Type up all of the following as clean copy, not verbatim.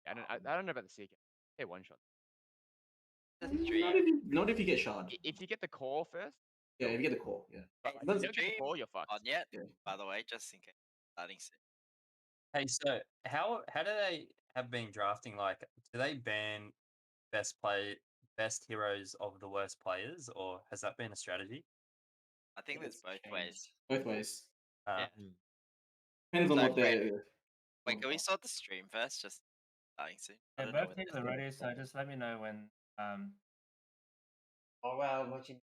I don't know about the CK. Hey, one shot. Not if you get shard. If you get the core first. Yeah, if you get the core. Yeah. But if you don't get the core, you're fucked. On yet? Yeah. By the way, just in case. Starting soon. Hey, so how do they have been drafting? Like, do they ban best heroes of the worst players, or has that been a strategy? I think there's both ways. Both ways. Yeah. Depends on So what they. Wait, can we start the stream first? Just starting soon. Yeah, both teams are ready, so just let me know when. Oh wow, I'm watching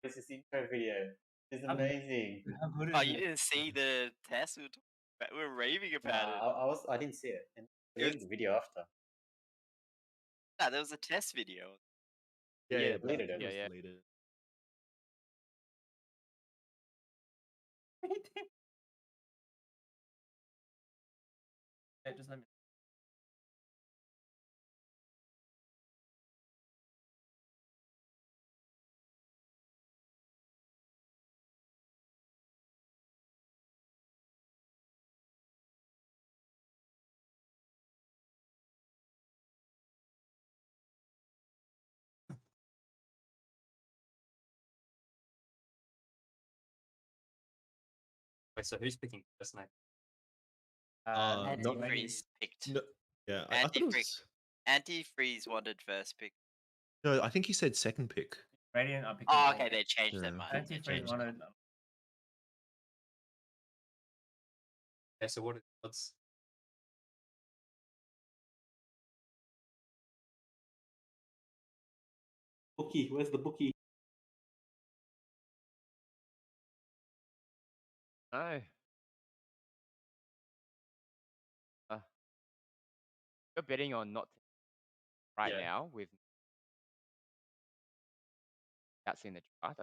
this intro video. It's amazing. How good is Oh, it? you didn't see the test? We were raving about it. I didn't see it. And there was the video after. Nah, there was a test video. Yeah, deleted it. Yeah. Yeah, just let me. Wait, so who's picking first name? Antifreeze picked. No, yeah, I thought it was... Antifreeze wanted first pick. No, I think he said second pick. Radiant, I'm picking. Oh, okay, they changed their mind. Antifreeze wanted. Okay, so what's Bookie, where's the bookie? No. You're betting on not right now with without seeing the chart.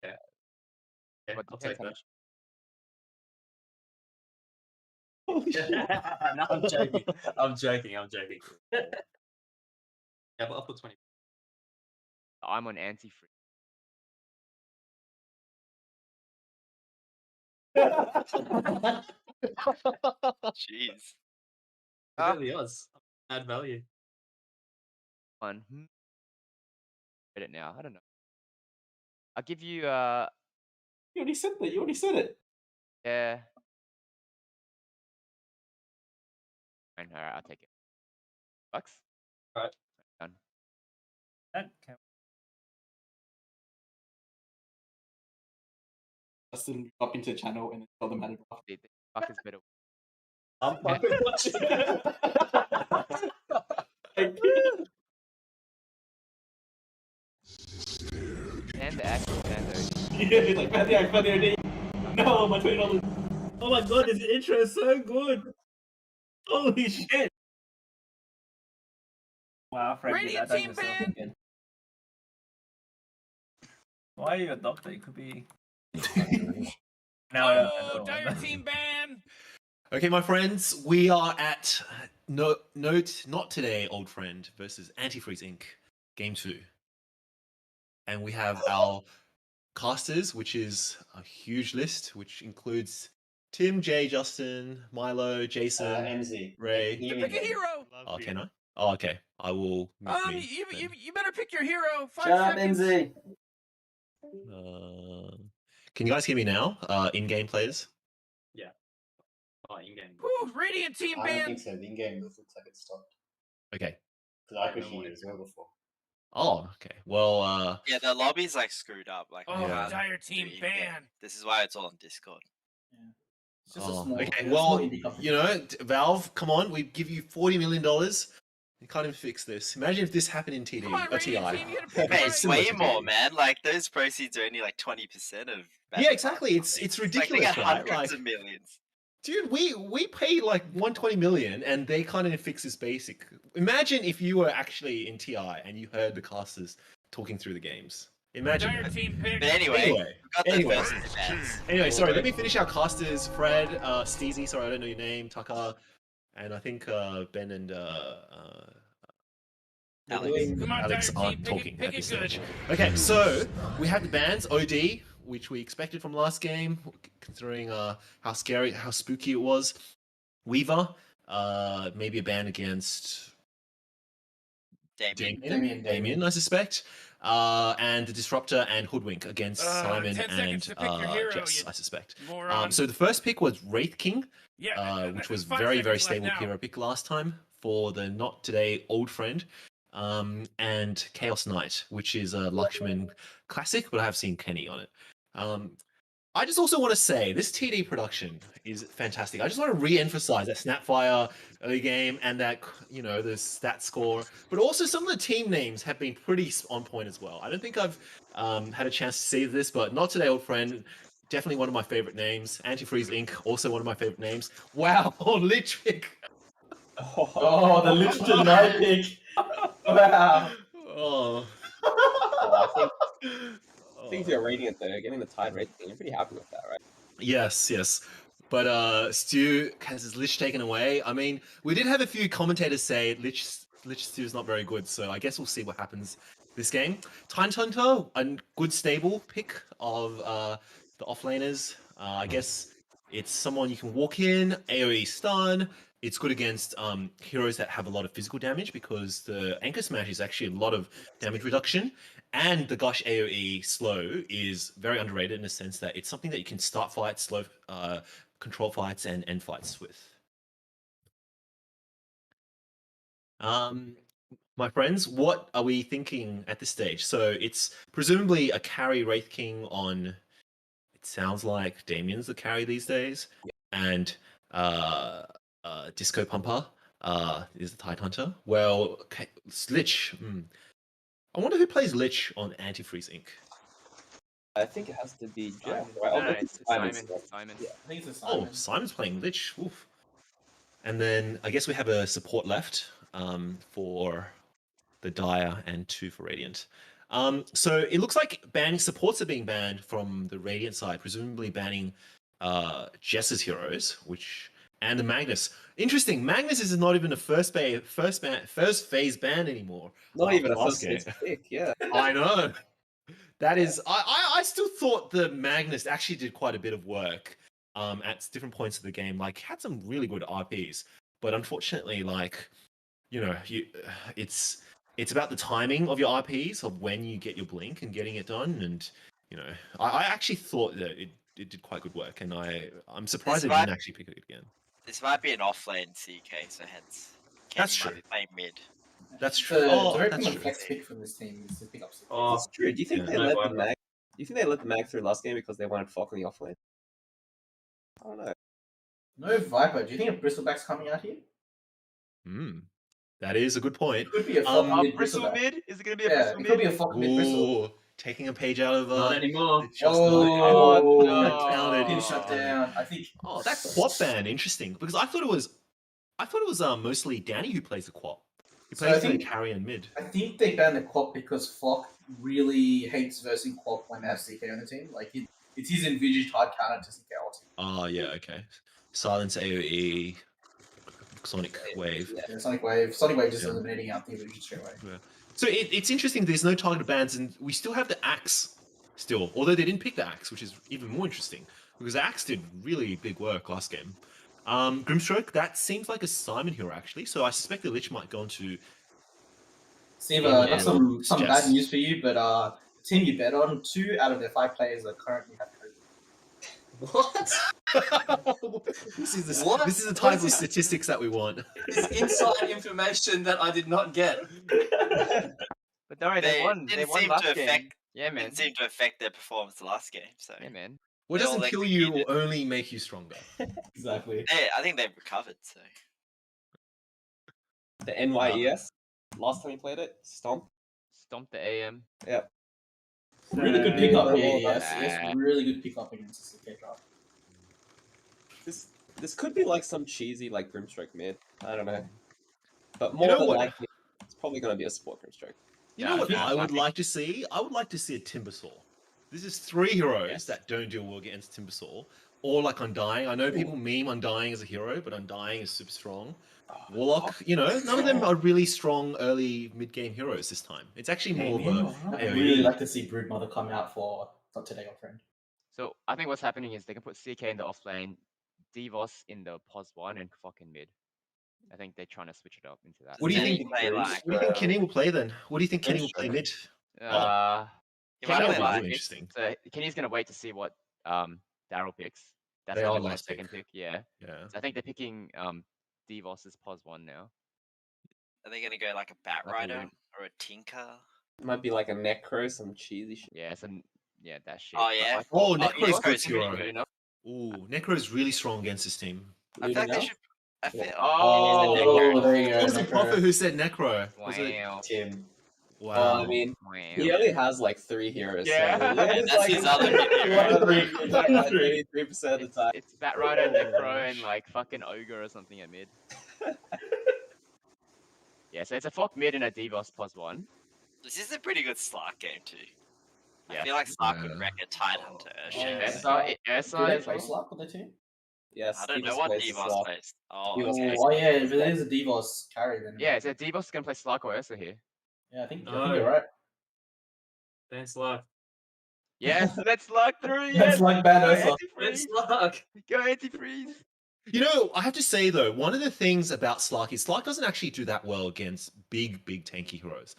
Yeah, But I'll depends take how that. much. No, I'm joking. Yeah, but I'll put 20. I'm on antifreeze. Jeez. It really is. Add value. Bet it now. I don't know. I'll give you You already said that. You already said it. yeah. Alright, I'll take it. Bucks. Right. Done. That can... Justin up into the channel and tell them how to draft. The fuck is better. I'm fucking watching. Thank you. And the actual Nando. Yeah, like bad the No, my $20. Oh my god, this intro is so good. Holy shit. Wow, Frank, Radiant team ban. Why are you a doctor? You could be. Dire team ban. Okay, my friends, we are at Note Not Today, Old Friend versus Antifreeze Inc. Game 2. And we have our casters, which is a huge list, which includes Tim, Jay, Justin, Milo, Jason, MZ. Ray. You pick a hero. Oh, can I? Oh, okay. I will. You better pick your hero. 5 Shut up, seconds. MZ. Can you guys hear me now? In-game players? Yeah. Oh, in-game. Woo, Radiant team I don't ban. think so. The in-game looks like it stopped. Okay. Because I could hear it as well before. Oh, okay. Well, Yeah, the lobby's like screwed up. Like, Oh, Yeah. dire team in-game. ban. This is why it's all on Discord. Yeah. It's just a small. okay. it's Well, not indie company. you know, Valve, come on. We give you $40 million. You can't even fix this. Imagine if this happened in TD Come on, or TI. Radiant team, you gotta pick Mate, right. it's Similar way to more, TD. man. Like, those proceeds are only like 20% of. Yeah, exactly. It's Like, they ridiculous, get right? hundreds Like, of millions. dude, we pay like 120 million, and they can't even fix this basic. Imagine if you were actually in TI and you heard the casters talking through the games. Imagine. Dire that. team pick. But anyway, Anyway, we've got the anyway. first advance. Anyway, sorry. Let me finish our casters. Fred, Steezy. Sorry, I don't know your name. Tucker, and I think Ben and Alex. Come on, Alex Dire aren't team, talking pick at it this good. stage. Okay, so we have the bans OD, which we expected from last game, considering how scary, how spooky it was. Weaver, maybe a ban against Damien. Damien, I suspect. And the Disruptor and Hoodwink against Simon 10 seconds and to pick your hero, Jess, you I suspect. moron. So the first pick was Wraith King, Yeah, which there's was 5 very, very seconds left stable now. hero pick last time for the not today old friend. And Chaos Knight, which is a Lakshman classic, but I have seen Kenny on it. I just also want to say this TD production is fantastic. I just want to re-emphasize that Snapfire early game and that, you know, the stat score, but also some of the team names have been pretty on point as well. I don't think I've had a chance to see this, but not today, old friend. Definitely one of my favorite names. Antifreeze Inc. Also one of my favorite names. Wow, Lich pick. Oh, the Lich tonight pick. Wow. Oh. Well, I think Oh. you're Radiant though, getting the Tide rating. You're pretty happy with that, right? Yes, yes. But Stu has his Lich taken away. I mean, we did have a few commentators say Lich Stew's not very good, so I guess we'll see what happens this game. Time Hunter, a good stable pick of the offlaners. I guess it's someone you can walk in, AoE stun. It's good against heroes that have a lot of physical damage because the Anchor Smash is actually a lot of damage reduction. And the Gush AoE slow is very underrated in the sense that it's something that you can start fights, slow control fights, and end fights with. My friends, what are we thinking at this stage? So it's presumably a carry Wraith King on. It sounds like Damien's the carry these days, and Disco Pumper is the Tide Hunter. Well, Lich. I wonder who plays Lich on Antifreeze Inc. I think it has to be Jess, Simon. right? Oh, No, maybe it's Simon. Simon. Yeah. I think it's a Oh, Simon. Simon's playing Lich. Oof. And then I guess we have a support left for the Dire and 2 for Radiant. So it looks like banning supports are being banned from the Radiant side, presumably banning Jess's heroes, and the Magnus. Interesting. Magnus is not even a first phase ban anymore. Not even a last first phase pick, yeah. I know. That is, I still thought the Magnus actually did quite a bit of work at different points of the game. Like, had some really good RPs, but unfortunately, like, you know, it's about the timing of your RPs of when you get your blink and getting it done. And you know, I actually thought that it did quite good work, and I'm surprised it didn't actually pick it again. This might be an offlane CK, so hence That's Kenny true. might be playing mid. That's It's true. a very That's common true. flex pick from this team is to pick up CKs. Oh, It's true. Do you think Yeah. they No let the Viper. mag? Do you think they let the mag through last game because they wanted Falk on the offlane? I don't know. No Viper. Do you think a Bristleback's coming out here? That is a good point. It could be a Falk mid Bristle Bristleback. mid? Is it gonna be a Yeah, Bristle it mid? could be a Falk mid Bristle. Ooh, taking a page out of Not anymore. the Just Oh, That counted. Pin shut down. I think. Oh, that Quap ban, interesting. Because I thought it was mostly Danny who plays the Quap. He So plays I the think- carry and mid. I think they banned the Quap because Flock really hates versing Quap when they have CK on the team. Like it's his envisaged hard counter to CK ulti. Oh yeah, okay. Silence AoE, Sonic Wave. Yeah, Sonic Wave. Sonic Wave just Yeah. eliminating out the illusion straight away. So it's interesting. There's no targeted bans, and we still have the Axe. Still, although they didn't pick the Axe, which is even more interesting because the Axe did really big work last game. Grimstroke, that seems like a Simon hero actually. So I suspect the Lich might go into. Steve, Yeah, I got some Jess. bad news for you, but the team you bet on, 2 out of their 5 players are currently have COVID. What? This is What? the What type is of this? statistics that we want. It's inside information that I did not get. But don't worry, they won. They Didn't won seem last to game. affect. Yeah, man. Didn't seem to affect their performance the last game. So Yeah, man. What They all doesn't kill you will executed. only make you stronger. Exactly. I think they've recovered. So The NYES. Last time you played it, Stomp. Stomp the AM. Yep. Really good pickup. Yeah, Yeah, yeah, yes, really good pickup against the CK draft. This could be like some cheesy like Grimstroke mid. I don't know. But more know than what? likely, it's probably gonna be a support Grimstroke. You Yeah, know what yeah, I would nothing. like to see? I would like to see a Timbersaw. This is 3 heroes Yes. that don't deal well against Timbersaw. Or like Undying. I know people meme Undying as a hero, but Undying is super strong. Warlock, you know, none of them are really strong early mid-game heroes this time. It's actually more of a I'd really like to see Broodmother come out for not today, old friend. So I think what's happening is they can put CK in the offlane, Deevos in the pos 1, and fucking mid. I think they're trying to switch it up into that. What do you Then think? play What like What do you think Kenny will play then? What do you think Kenny will play mid? Uh, he Kenny might will play be like really interesting. So Kenny's gonna wait to see what Darryl picks. That's They gonna are be my last pick. second pick. Yeah. Yeah. So I think they're picking Deevos as pos 1 now. Are they gonna go like a Bat Like a Rider really- or a Tinker? It might be like a Necro, some cheesy shit. Yeah, yeah, that shit. Oh But yeah. I thought- Necro's Deevos good is pretty hero. good enough. Ooh, Necro is really strong against this team. I feel like they Luna? should. I feel. Oh, Oh, there you go. What was the Necro. prophet who said Necro? Was it? Wow. Tim. Wow. Well, I mean, Wow. he only has like 3 heroes. Yeah. So Yeah, it's that's his other mid hero. 33% of the time. It's Bat Rider, Necro, and like fucking Ogre or something at mid. Yeah, so it's a Flock mid and a Deevos pos 1. This is a pretty good Slark game too. Yeah. I feel like Slark would Yeah. wreck a Tidehunter. Yeah. Ursa Do they is play like Slug on their team? Yes, I don't know Deevos what plays the Deevos slot. plays. Oh, Deevos okay. plays Oh yeah, if it is a Deevos carry then. yeah, so Deevos is gonna play Slark or Ursa here. Yeah, I think No. you're right. Thanks, luck. Yes, let's Slark through. That's Yes, like bad go Ursa. Antifreeze. luck. Go Antifreeze. You know, I have to say though, one of the things about Slark is Slark doesn't actually do that well against big tanky heroes,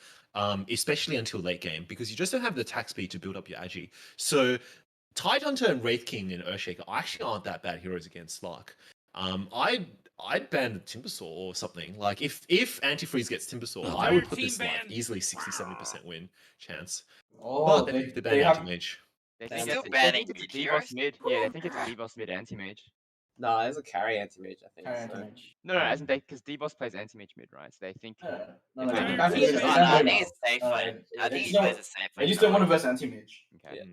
especially until late game, because you just don't have the attack speed to build up your agi. So, Tidehunter and Wraith King and Earthshaker actually aren't that bad heroes against Slark. I'd ban Timbersaw or something. Like if Antifreeze gets Timbersaw, I would put this like easily 60-70% win chance. Oh, But they ban have Anti-Mage. They They're think still it's banning a mid Deevos heroes? mid. Yeah, they think it's a Deevos mid anti-mage. Nah, there's a carry anti-mage, I think. carry so. anti-mage. No, as in they because Deevos plays anti-mage mid, right? So they think No, If they they- can back Team it. is- Oh, no, I think it's safe lane. I think he plays it safe They lane. just don't want to verse anti-mage. okay. Yeah.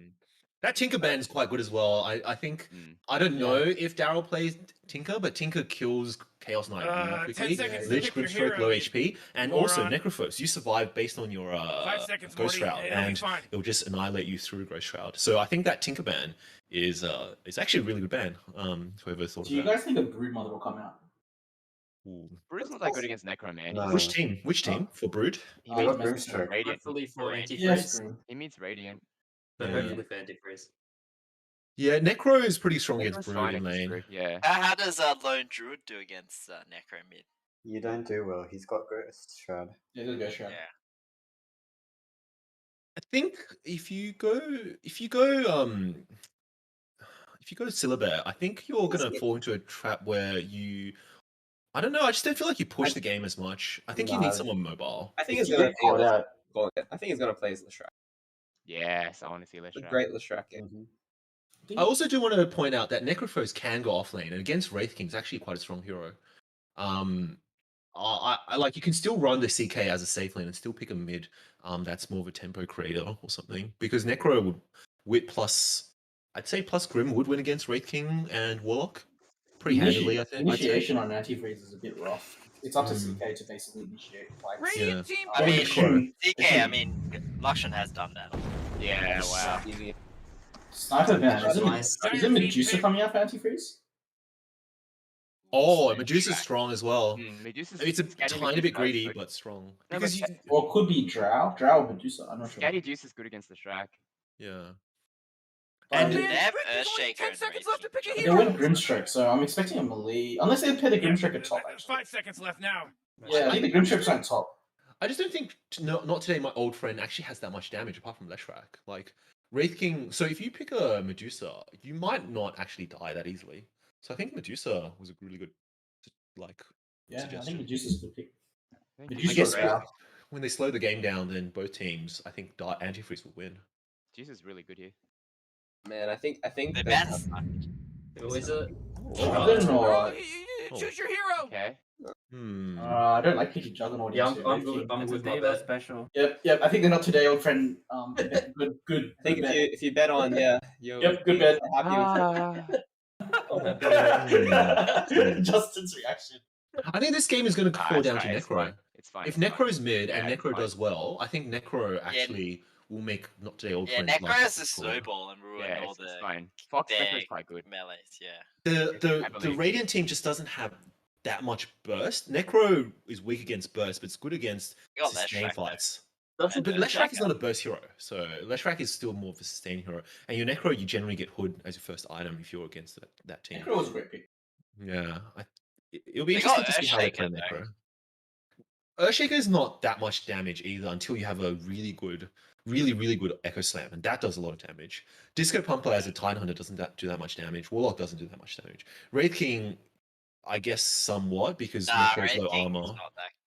That Tinker ban is quite good as well. I think Mm. I don't know if Darryl plays Tinker, but Tinker kills Chaos Knight really 10 quickly. seconds to Lich, pick your Grimstroke, hero, low you HP, and also moron. Necrophos. You survive based on your 5 seconds, Ghost Morty. Shroud, It'll be and fine. it'll just annihilate you through Ghost Shroud. So I think that Tinker ban is actually a really good ban. Whoever thought Do you of that. guys think a Broodmother will come out? Ooh. Brood's not that good against Necro, man. No. Which team? Which team for Brood? He I means got Grimstroke. Radiant. Hopefully for Radiant. antifreeze. Yes, Brood. He means Radiant. But Yeah. hopefully for antifreeze. Yeah, Necro is pretty strong against Necro's Brood fine in against lane. Brood, yeah. How does Lone Druid do against Necro mid? You don't do well. He's got Ghost Shroud. Yeah, they'll go Shroud. Yeah. I think if you go Syllabare, I think you're gonna fall into a trap where I don't know, I just don't feel like you push the game as much. I think you No. need someone mobile. I think If it's you gonna get caught out. I think he's gonna play as Lashrak. Yes, I want to see The Leshrac. great Lashrak game. Mhm. I also do want to point out that Necrophos can go off lane, and against Wraith King is actually quite a strong hero. I like you can still run the CK as a safe lane and still pick a mid that's more of a tempo creator or something, because Necro would wit plus I'd say plus Grim would win against Wraith King and Warlock pretty handily. I think. I'd say. Initiation on Antifreeze is a bit rough. It's up to Mm. CK to basically initiate fights. Radiant team I mean, Necro. DK, I mean, Lakshamn has done that. Yeah, wow. Easy. Sniper ban. Nice. Is it Medusa coming out for Antifreeze? Oh, Medusa's strong as well. Medusa's It's a Scatty tiny Medusa bit is greedy, good. but strong. No, Because but you, Or it could be Drow or Medusa. I'm not sure. Scatty Juice is good against the Shrek. yeah. And They man, have quick, there's only Earthshaker 10 and seconds Wraith left to pick a they hero. went Grimstroke, so I'm expecting a melee. Unless they play the Grimstroke at top, actually. 5 seconds left now. Yeah, I think the Grimstroke's on top. I just don't think not today. My old friend actually has that much damage apart from Leshrac. Like Wraith King. So if you pick a Medusa, you might not actually die that easily. So I think Medusa was a really good Yeah, I suggestion. think Medusa's a good pick. I Medusa guess or Drow. when they slow the game down, then both teams, I think Antifreeze will win. Juice is really good here. Man, I think The that- best. Who is it? Juggernaut. Bro, Oh. choose your hero. Okay. I don't like picking Juggernaut. Yeah, into I'm Wraith good. King. I'm It's a with my Devo bet. special. Yep. I think they're not today, old friend. Good. I think good bet. if you bet on you're Yep, good bet. happy with Justin's reaction. I think this game is going to fall it's down fine, to it's Necro. fine. It's fine. If it's fine. Necro's mid Yeah, and it's Necro fine. does well, I think Necro actually will make not today old Yeah, friend. Necro like has to score. snowball and ruin Yeah, all it's the fine. Fox Necro's their quite good. melees, yeah. The Heavily. Radiant team just doesn't have that much burst. Necro is weak against burst, but it's good against You got sustain Leshrac, though. fights. But Leshrac is not a burst hero, so Leshrac is still more of a sustain hero. And your Necro, you generally get Hood as your first item if you're against that team. Necro was a great pick. Yeah, It'll be They got interesting to see how they play Earthshaker, though. Necro. Earthshaker is not that much damage either until you have a really good Echo Slam, and that does a lot of damage. Disco Pumper as a Tidehunter doesn't do that much damage. Warlock doesn't do that much damage. Wraith King, I guess somewhat because Nah, Necro's Red low King armor. is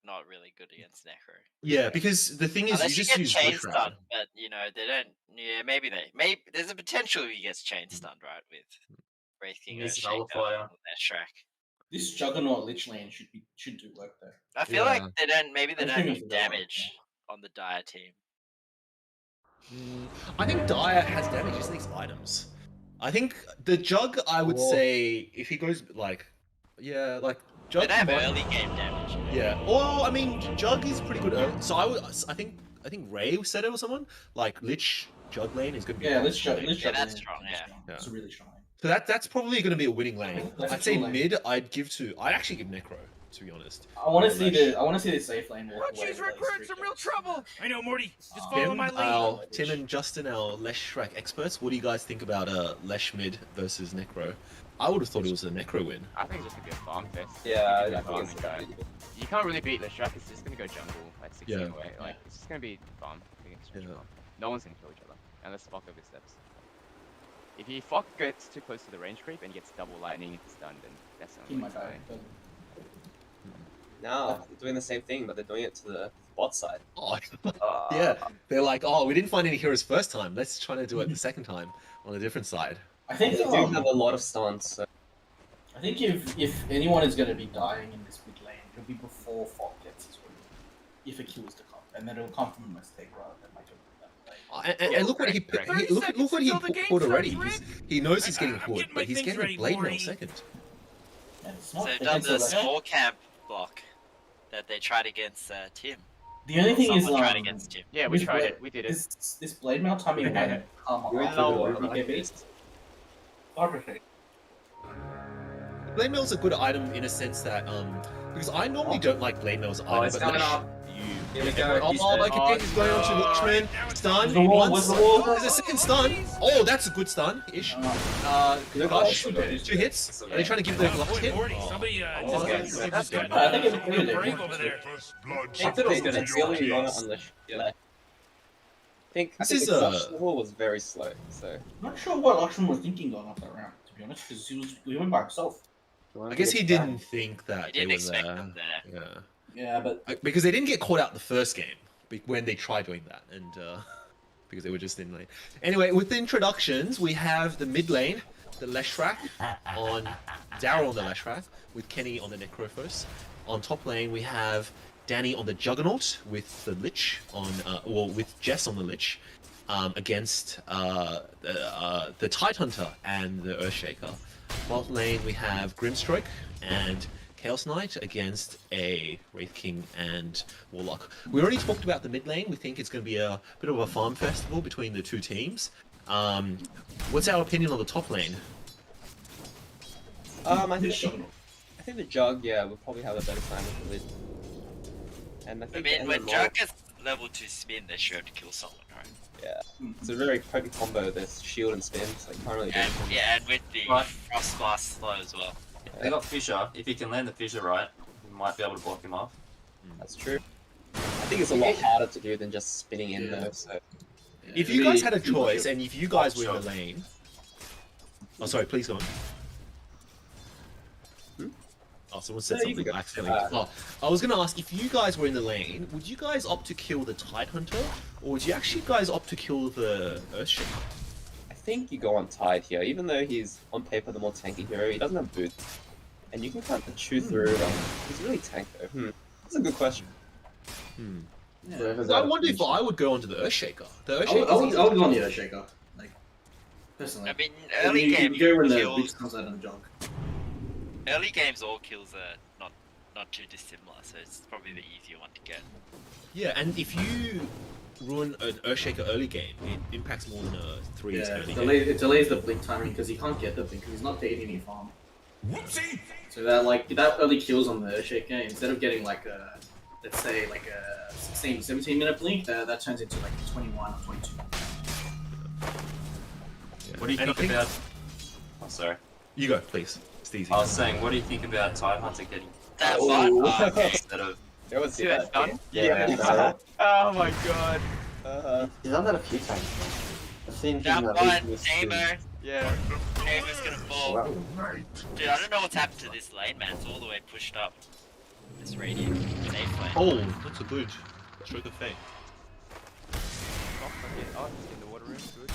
not really good against Necro. Yeah, because the thing is, Unless you you just get use chain Bush Rat. stunned, but you know they don't. Yeah, maybe there's a potential if he gets chain stunned, right? With Wraith King or Needs to Shaker nullify. on their track. This Juggernaut Lich Lane should do work though. I feel like Yeah. they don't. Maybe they I'm don't assuming need it's gonna work, damage on the Dire team. I think Dire has damage, he just needs items. I think the Jug, I would Or- say, if he goes like, yeah, like They Jug. don't have might- early game damage. You know? Yeah. Well, I mean, Jug is pretty good early. So I think Ray said it or someone like Lich Jug lane is going to be. Yeah, quite Lich strong. Jug. Yeah, that's strong, yeah. It's a really strong lane. So that's probably going to be a winning lane. That's a I'd say cool lane. mid. I'd actually give Necro, to be honest. I want to see Lash. the safe lane walk away. Crunchy's with those recruit three some real kills. trouble. I know, Morty. Just follow Tim, my lead. Tim and Justin, our Lesh Shrek experts. What do you guys think about Lesh mid versus Necro? I would have thought it was a Necro win. I think it's just gonna be a farm fest. Yeah, It's I gonna be think a it's farm, you can't really beat the Shrek. It's just gonna go jungle like 16 Yeah. away. Like it's just gonna be fun against Yeah. farm. No one's gonna kill each other unless Fock oversteps. If you Fock gets too close to the range creep and gets double lightning into stun, then that's He not might die. but- No, they're doing the same thing, but they're doing it to the bot side. Oh, yeah. They're like, oh, we didn't find any heroes first time. Let's try to do it the second time on a different side. I think They do have a lot of stuns, so I think if anyone is going to be dying in this mid lane, it'll be before Fog gets his win. If a kill is to come, and then it'll come from a mistake rather than like And look what he correct. look what he 30 seconds till the game put already. starts, He knows he's getting I'm put, getting my but he's things getting ready, a blade mail Morty. second. Yeah, it's So not they've done against the the- small camp block that they tried against Tim. The only thing is, Someone tried against Tim. Yeah, we this tried blade- it. We did it. This blade mail timing went you're in after the the lower Ruby like KB. this. Blade mail's a good item in a sense that because I normally don't like blade mail's item, it's but coming Lesh, up. you. Here we go. Oh, He's dead. okay, he's going on to Lakshamn. Stun. The wall, Once. where's the wall? There's a second stun. Oh, that's a good stun-ish. Gosh, 2 hits. Are they trying to give the last hit? Morty, somebody Oh, just okay. that's good. I think it's Real good. brave over there. I think it's really on Unleash. Yeah. I think This the is Clash level was very slow, so I'm not sure what Lakshamn was thinking going off that round, to be honest, because he went by himself. I guess he didn't think that He they didn't were expect there. them there. Yeah. Yeah, but Because they didn't get caught out the first game when they tried doing that, and because they were just in lane. Anyway, with the introductions, we have the mid lane, the Leshrac on Darryl on the Leshrac, with Kenny on the Necrophos. On top lane, we have Danny on the Juggernaut with the Lich on, with Jess on the Lich against the Tidehunter and the Earthshaker. Bot lane, we have Grimstroke and Chaos Knight against a Wraith King and Warlock. We already talked about the mid lane. We think it's going to be a bit of a farm festival between the two teams. What's our opinion on the top lane? I think the Jug, yeah, will probably have a better time with the lid. And I I think mean, when the Jug gets level 2 spin, they should have to kill someone, right? it's a very potent combo. There's shield and spin, so you can't really do And anything. yeah, and with the Right. Frost Blast slow as well. They got Fissure. If he can land the Fissure right, he might be able to block him off. That's true. I think it's a lot harder to do than just spinning in Yeah. though. So If you guys had a choice, and if you guys were in the lane... Oh, sorry, please go on. Oh, someone said No, you something can go. accidentally. Oh, I was going to ask, if you guys were in the lane, would you guys opt to kill the Tidehunter, or would you actually guys opt to kill the Earthshaker? I think you go on Tide here, even though he's on paper the more tanky hero. He doesn't have boots, and you can kind of chew through. He's really tank though. That's a good question. So I wonder if I would go onto the Earthshaker. The I Earthshaker would go on the Earthshaker, like personally. I mean, early game you go when the kills, Blitz comes out of the jog. early games all kills are not too dissimilar, so it's probably the easier one to get. Yeah, and if you ruin an Earthshaker early game, it impacts more than a 3 Yeah, early it delays the blink timing because he can't get the blink because he's not taking any farm. Whoopsie. So that early kills on the Earthshaker, instead of getting like a, let's say like a 16, 17-minute blink, that turns into like 21 or 22. Yeah. What do you And I think about... Oh, sorry. You go, please. Steezy. I was saying, what do you think about Tidehunter getting That Oh. one. instead of? It was See that stun? Yeah. Oh my god. He's done that a few times. I've seen That him one, at least Tamer. Yeah. Tamer's gonna fall. Wow. Dude, I don't know what's happened to this lane, man. It's all the way pushed up. This radiant. Safe lane. Oh, that's a good stroke of fate. Oh, it's in the water room. Good.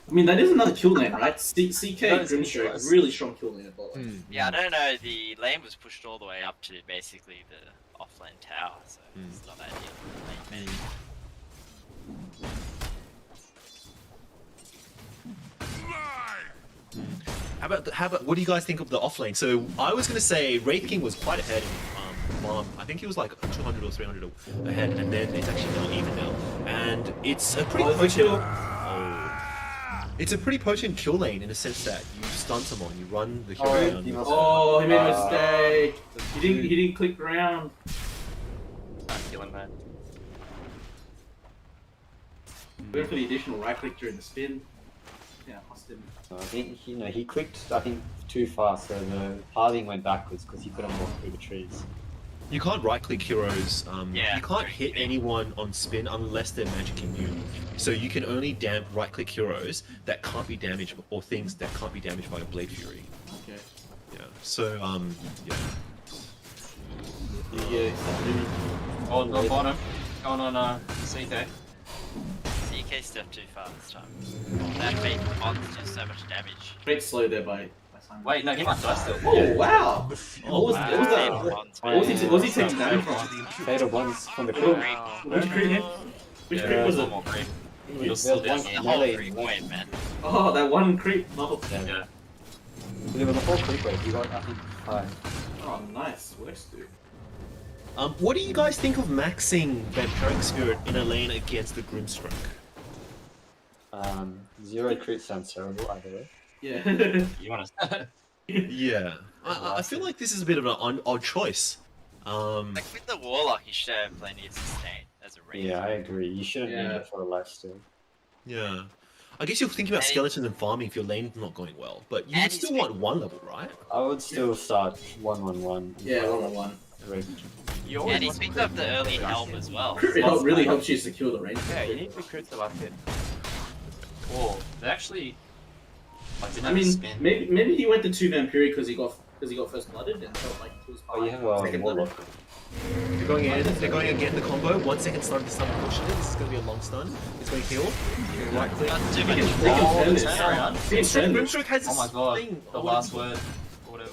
I mean, that is another kill lane, right? CK That is Grimstroke, close. really strong kill lane at bot lane. Yeah, I don't know. The lane was pushed all the way up to basically the offlane tower, so it's not ideal for lane management. How about what do you guys think of the offlane? So I was gonna say Wraith King was quite ahead in farm. I think he was like 200 or 300 ahead, and then it's actually now even now, and it's a pretty potent. It's a pretty potent kill lane in a sense that you stun someone, you run the hero down. Oh, he made a mistake. He didn't click round. Can't kill him, man. Went for the additional right click during the spin. Yeah, lost him. I think he clicked too fast, so the pathing went backwards because he couldn't walk through the trees. You can't right click heroes. Yeah, you can't very hit big. anyone on spin unless they're magic immune. So you can only right click heroes that can't be damaged or things that can't be damaged by a Blade Fury. Okay. Yeah. So yeah. On the bottom, going on CK. CK stepped too far this time. That fake Pons do so much damage. Great slow there by Simon. Wait, no, he might die still. Oh wow! Oh, What was wow. that? Pons, What was he taking damage from? Fatal ones from the Oh, crew. which creep? Which creep was it? More creep. There's You're still one down. The whole melee free left. point, man. Oh, that one creep. Oh, Yeah. There was a whole creep wave. He got, I think, 5. oh nice. Works, dude. What do you guys think of maxing Vampiric Spirit in a lane against the Grimstroke? 0 crit sounds terrible either way. Yeah. You want to? Yeah. I feel like this is a bit of an odd choice. Like with the Warlock, you should have plenty of sustain as a range. Yeah, I agree. You shouldn't need Yeah. it for a lifesteal. Yeah. I guess you're thinking about And it- skeletons and farming if your lane's not going well, but you And would he's still big. want one level, right? I would still start 1-1-1. Yeah, 1-on-1. You always And he's want to picked crit up the the early last helm hit. as well. It really helps you secure the range. Yeah, you need to crit the last hit. Oh, they actually. Didn't I have a mean, spin. maybe he went to 2 Vampiric because he got first blooded and felt like he was Oh, you have a second blooded. warlock. They're going in, they're going again the combo. 1 second stun to stun pushing it. This is going to be a long stun. It's going to heal. Right click. Not too They much. can Oh, turn the this. turnaround. They can turn this. Grimstroke has Oh this my god, thing. the I last wouldn't- word, or whatever.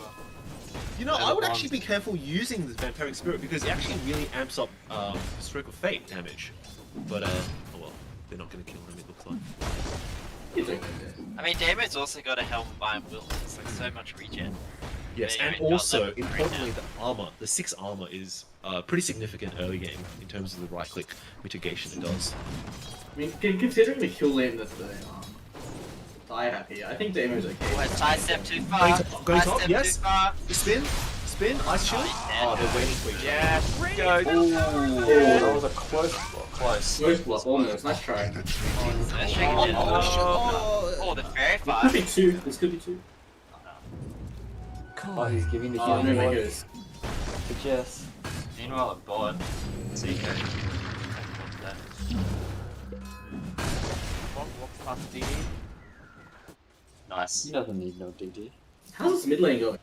You know, Yeah, I the would actually bombs. be careful using the Vampiric Spirit because it actually really amps up Stroke of Fate damage. But, oh well, they're not going to kill him, it looks like. It's okay. I mean, Damon's also got a helm by will. It's like so much regen. Yes, Yeah, and you're also, level 3 importantly, now. the armor, the 6 armor is pretty significant early game in terms of the right click mitigation it does. I mean, considering the kill lane that the die have here, I think Damon's okay. Oh, has Ty stepped too far? Going Ty top, stepped yes. too far. Spin, ice shield. he's dead. Oh, they're waiting for each other. Yes, go. That was a close block. Close. Close block, almost. Nice try. So they're shaking it. Oh, they're very This far. could be 2. This could be 2. Oh, he's giving the Oh, healing no ward makers. to Jess. Meanwhile, at bot, CK. Walks past DD. Nice. He doesn't need no DD. How's this mid lane going?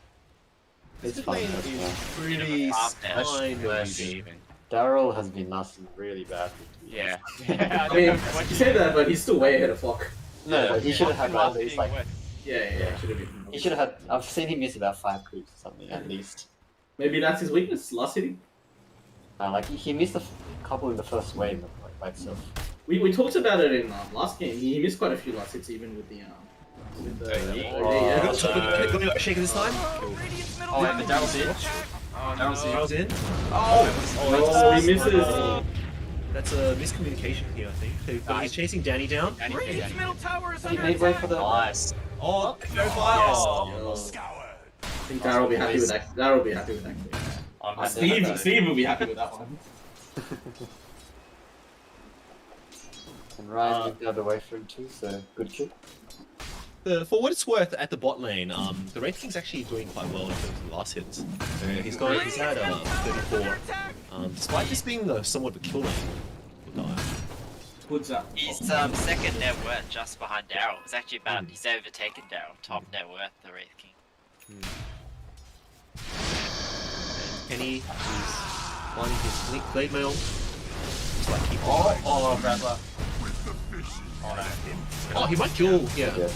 It's This fine. lane That's is fine. pretty Half dash, fine. flash. Even. Darryl has been lasting really badly. Yeah. I mean, you say that, but he's still way ahead of Flock. No, but he should have had Last at least being like wet. Yeah, should have been. he should have had. I've seen him miss about 5 creeps or something at least. Maybe that's his weakness. Last hitting. Like he missed a couple in the first wave by itself. We talked about it in last game. He missed quite a few last hits, even with the You yeah. got to shake it this time. Oh, wait, but Darryl's in. Darryl's in. Darryl's in. Oh, he misses. That's a miscommunication here, I think. But he's chasing Danny down. And he's dead. Middle tower is He under made way for attack. the. Nice. Oh, no Yes. fire! Yo. Scoured. I think Darryl will be happy with that. Darryl will be happy with that. I'm happy Steve, with that. Steve will be happy with that one. And Ryan moved the other way for him too, so good kill. For what it's worth, at the bot lane, the Wraith King's actually doing quite well in terms of the last hits. He's had 34. Despite this being somewhat of a kill lane. What's up? He's second net worth just behind Darryl. It's actually about he's overtaken Darryl. Top net worth, the Wraith King. Kenny is finding his blade mail. Just like keep Rattler. Oh, he might kill. Yeah.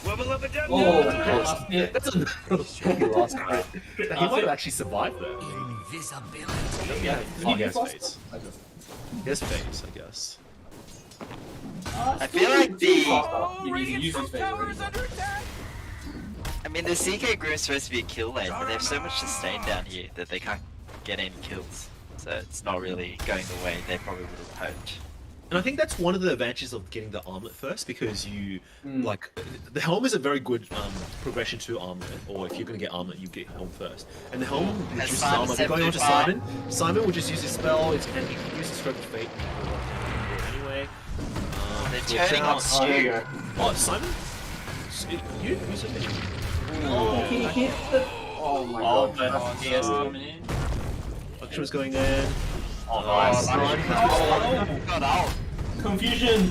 Oh, yeah. That's a last crit. He might have actually survived that. Invisibility. Yeah. Oh, he has phase. He has phase, I guess. I feel like I mean, the CK group is supposed to be a kill lane, but they have so much sustain down here that they can't get any kills. So it's not really going the way they probably would have hoped. And I think that's one of the advantages of getting the armlet first, because you like the helm is a very good progression to armlet. Or if you're going to get armlet, you get helm first. And the helm reduces armor. Going on to Simon. Simon will just use his spell. And he can use his stroke of fate anyway. They're turning on Stu. Oh, Simon, you use it. Oh, he hit the. Oh my god. PS coming in. Lakshman's going in. Oh, nice. Got out. Confusion.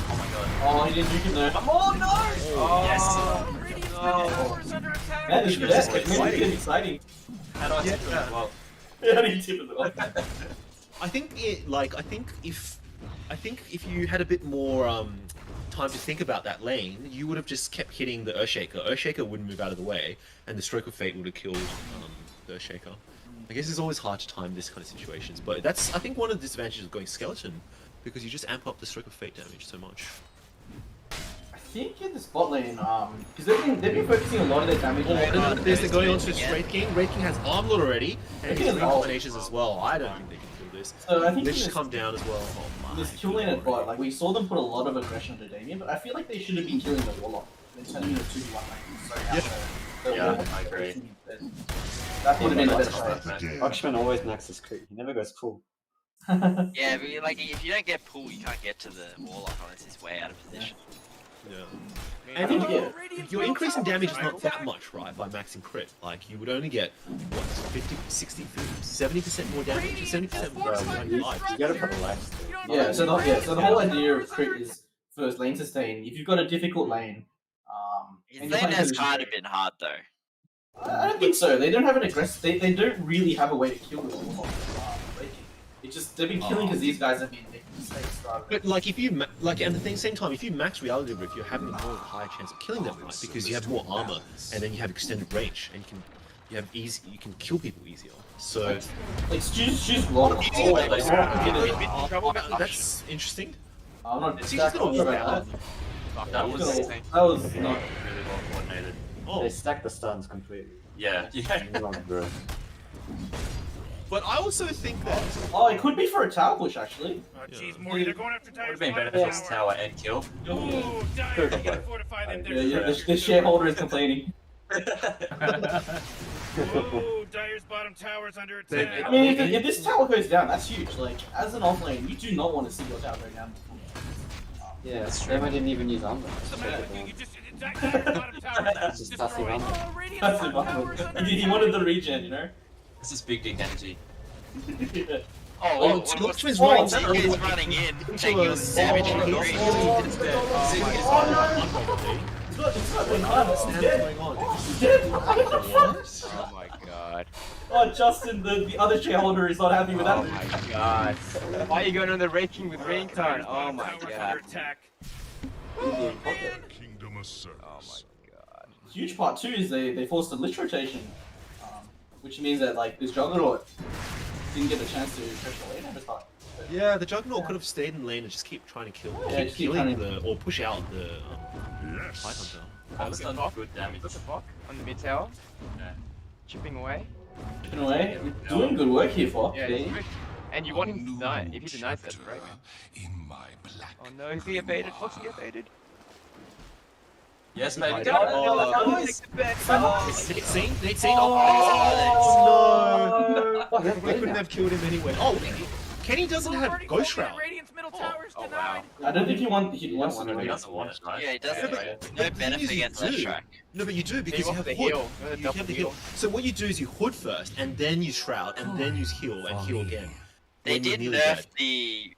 Oh my god. Oh, he didn't nuke him there. Oh no! Yes. That is exciting. How do I tip him as well? How do you tip as well? I think if you had a bit more time to think about that lane, you would have just kept hitting the Earthshaker. Earthshaker wouldn't move out of the way, and the Stroke of Fate would have killed the Earthshaker. I guess it's always hard to time this kind of situations, but that's, I think, one of the disadvantages of going Skeleton, because you just amp up the Stroke of Fate damage so much. I think in the spot lane, because they've been focusing a lot of their damage. They're going on to Wraith King. Wraith King has Armlet already, and he has Reincarnations as well. I don't think they can kill this. So I think They just come down as well. Oh my this kill lane at bot, like we saw them put a lot of aggression into Damien, but I feel like they should have been killing the Warlock and turning it into 2v1 lane. So I agree. That would have been the best play. Lakshamn always maxes crit. He never goes full. Yeah, but like if you don't get pull, you can't get to the Warlock unless he's way out of position. Yeah. And your increase in damage is not that much, right, by maxing crit. Like, you would only get, what, 50, 60, 50, 70% more damage? 70% more damage. You gotta put a life. Yeah, so the whole idea of crit is first lane sustain. If you've got a difficult lane, His and lane you're has playing kind of been hard though. I don't think so. They don't have an aggressive. They don't really have a way to kill the Warlock. It's just they've been killing because these guys have been making mistakes. But like, if you like, and at the same time, if you max Reality Grip, you're having a more higher chance of killing them, right? Because you have more armor, and then you have extended range, and you can kill people easier. So like Stu's block. That's interesting. I'm not. She's just gonna walk out. That was That was not. really well coordinated. Oh, They stack the stuns completely. Yeah. but I also think that Oh, it could be for a tower push actually. Oh, jeez, Morty, they're going after Would Dyer's have been better bottom if it's tower and kill. Oh, Dyer, you gotta fortify them. The shareholder is complaining. Oh, Dyer's bottom tower's under attack. I mean, if this tower goes down, that's huge. Like, as an off lane, you do not want to see your tower go down. Yeah, Streamer didn't even use armor. What's the matter with you? You just Dyer's bottom tower It's is just passive destroyed. armor. That's the bottom. He wanted the regen, you know? This is big dick energy. Yeah. Oh, Lakshman's He's running in, taking on the savage from green. It's not going on. what's He's dead. going on. He's dead. Oh my god. Oh, Justin, the other shareholder is not happy with that. Oh my god. Why are you going on the raking with Reincarn? Oh my Tower's god. under attack. Kingdom asserts. Oh my god. Huge part too is they forced a lich rotation, which means that like this Juggernaut didn't get a chance to pressure the lane at the start. Yeah, the Juggernaut could have stayed in lane and just keep trying to kill, Yeah, keep just keep killing trying or push out the Yes. Fight Hunter. That's done good damage. Look at Bok on the mid tower. Yeah. Chipping away. In a way, doing good work here for. Yeah, it's good. And you want him to deny. If he denies, that's great, man. In my black. Oh no, he's gonna get baited. Fox gonna get baited. Yes, baby. Oh, Oh, Nate Sane. Oh, No! We couldn't have killed him anyway. Oh, Kenny doesn't have Ghost Shroud. towers Oh, denied. I don't think he wants to He do doesn't it. want it, right? Yeah, he doesn't. Yeah, No The thing benefit is, you against that do. track. No, but you do because you wants have the hood. heal. You want the You double have the heal. heal. So what you do is you hood first, and then you shroud, and then use heal and heal again. They when you're did nearly nerf dead. the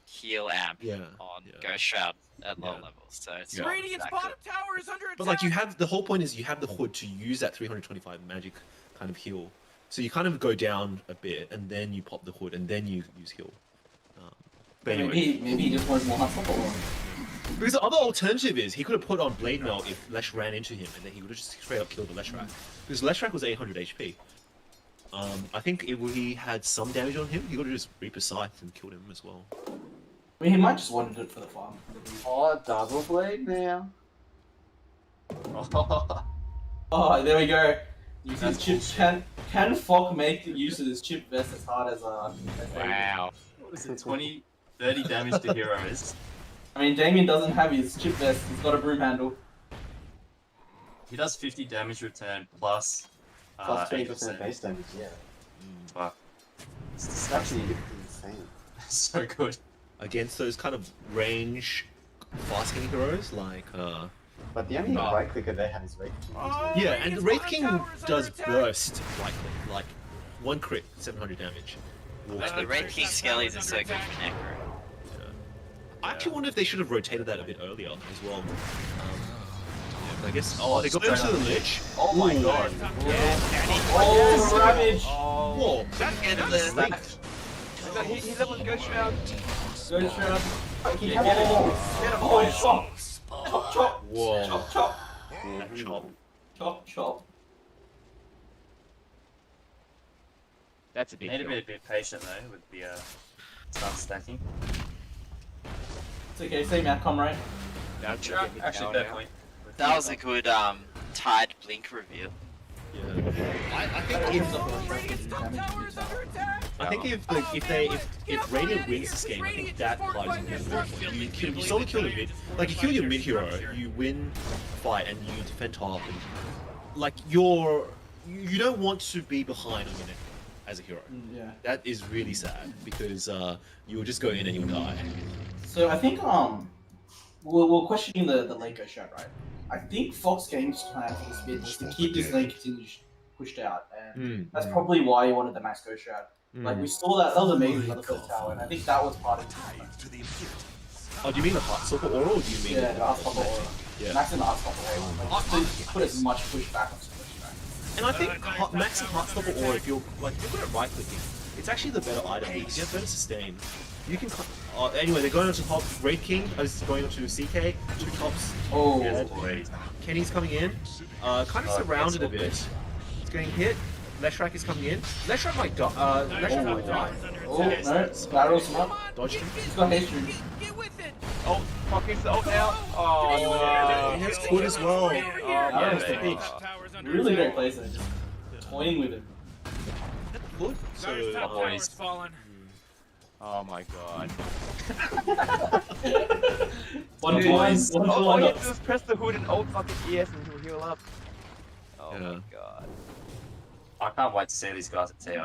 heal amp Yeah. on yeah. Ghost Shroud at low Yeah. levels, so it's Yeah. not Radiant's that bottom good. tower is under attack. But like you have the whole point is you have the hood to use that 325 magic kind of heal. So you kind of go down a bit, and then you pop the hood, and then you use heal. But anyway, Maybe he just wants more hustle. because the other alternative is he could have put on Blade Melt if Lesh ran into him, and then he would have just straight up killed the Leshrac. Because Leshrac was 800 HP. I think if he had some damage on him, he would have just Reaper Scythe and killed him as well. I mean, he might just want to do it for the farm. Oh, double blade now. Oh, there we go. Use his chip. Can Fok make the use of his chip vest as hard as Wow. What was it, 20, 30 damage to heroes? I mean, Damien doesn't have his chip vest. He's got a broom handle. He does 50 damage return plus Plus 20% 8%. base damage, yeah. Fuck. It's It's disgusting. actually insane. So good. Against those kind of range fast hitting heroes like But the only Oh. right clicker they have is Wraith King. Oh, yeah, and Radiant's Wraith bottom King tower is under does attack. burst like one crit 700 damage. But the Red King Skellies are so good for Necro. I actually wonder if they should have rotated that a bit earlier as well. Yeah, I guess. Oh, they got Straight into up. the Lich. Oh my Ooh. god. Yeah, Oh, Ravage! Whoa, Get that him was there. great. he leveled Ghost Shroud. Go shroud. He Get him! Oh, chop! Chop, chop! Whoa. Chop, chop! That chop. Chop, chop. That's a big Need to kill. be a bit patient though with the start stacking. It's okay, same outcome, right? Now, Actually, now, fair now. point. That was a good Tide Blink reveal. Yeah. I think if Oh, Radiant's top tower is under attack. I think if Radiant wins this game, I think that lies in their favor. You solely kill the mid, like you kill your mid hero, you win the fight and you defend top, and like you don't want to be behind on your neck as a hero. Yeah. That is really sad because you'll just go in and you'll die. So I think we're questioning the lane go shot, right? I think Fox Games' plan for this bit was to keep this lane continued pushed out, and that's probably why he wanted the max go shot. Like we saw that was amazing on the first tower, and I think that was part of it. Oh, do you mean the Heartstopper aura, or do you mean Yeah, the Heartstopper aura. Yeah. Max and the Heartstopper aura. Like, just to put as much pushback on Squish, right? And I think Max and Heartstopper aura, if you're good at right clicking, it's actually the better item because you have better sustain. You can anyway, they're going on to top. Wraith King is going on to CK. Two tops. Oh, Kenny's coming in. Kind of surrounded a bit. It's getting hit. Leshrac is coming in. Leshrac might die. Leshrac might die. oh no, Darryl's him up. Dodged him. He's got haste room. Get with it. Oh, fuck, it's ult now. Oh, He no. has Hood as well. Darryl's the pitch. Towers under Really great attack. place there, just toying with him. Hood. Dyer's top So, tower's fallen. Oh my god. One Dude, to one, all one to all one. you have to do is press the hood and ult fucking ES and he'll heal up. Oh Yeah. my god. I can't wait to see these guys at TI.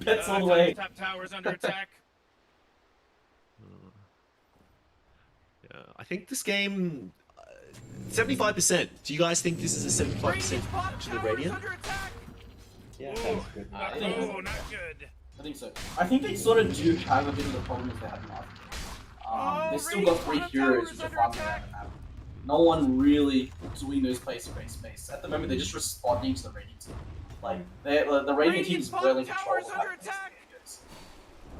Pets all the way. Top tower's under attack. yeah, I think this game. 75%. Do you guys think this is a 75% Radiant's bottom to the tower is Radiant? under attack. Yeah, sounds good. I think Oh, not good. I think so. I think they sort of do have a bit of the problems they had last game. They still got three heroes which are farming around the map. No one really doing those plays in great space. At the moment, they're just responding to the Radiant team. Like, the Radiant team is well in control of how this game goes.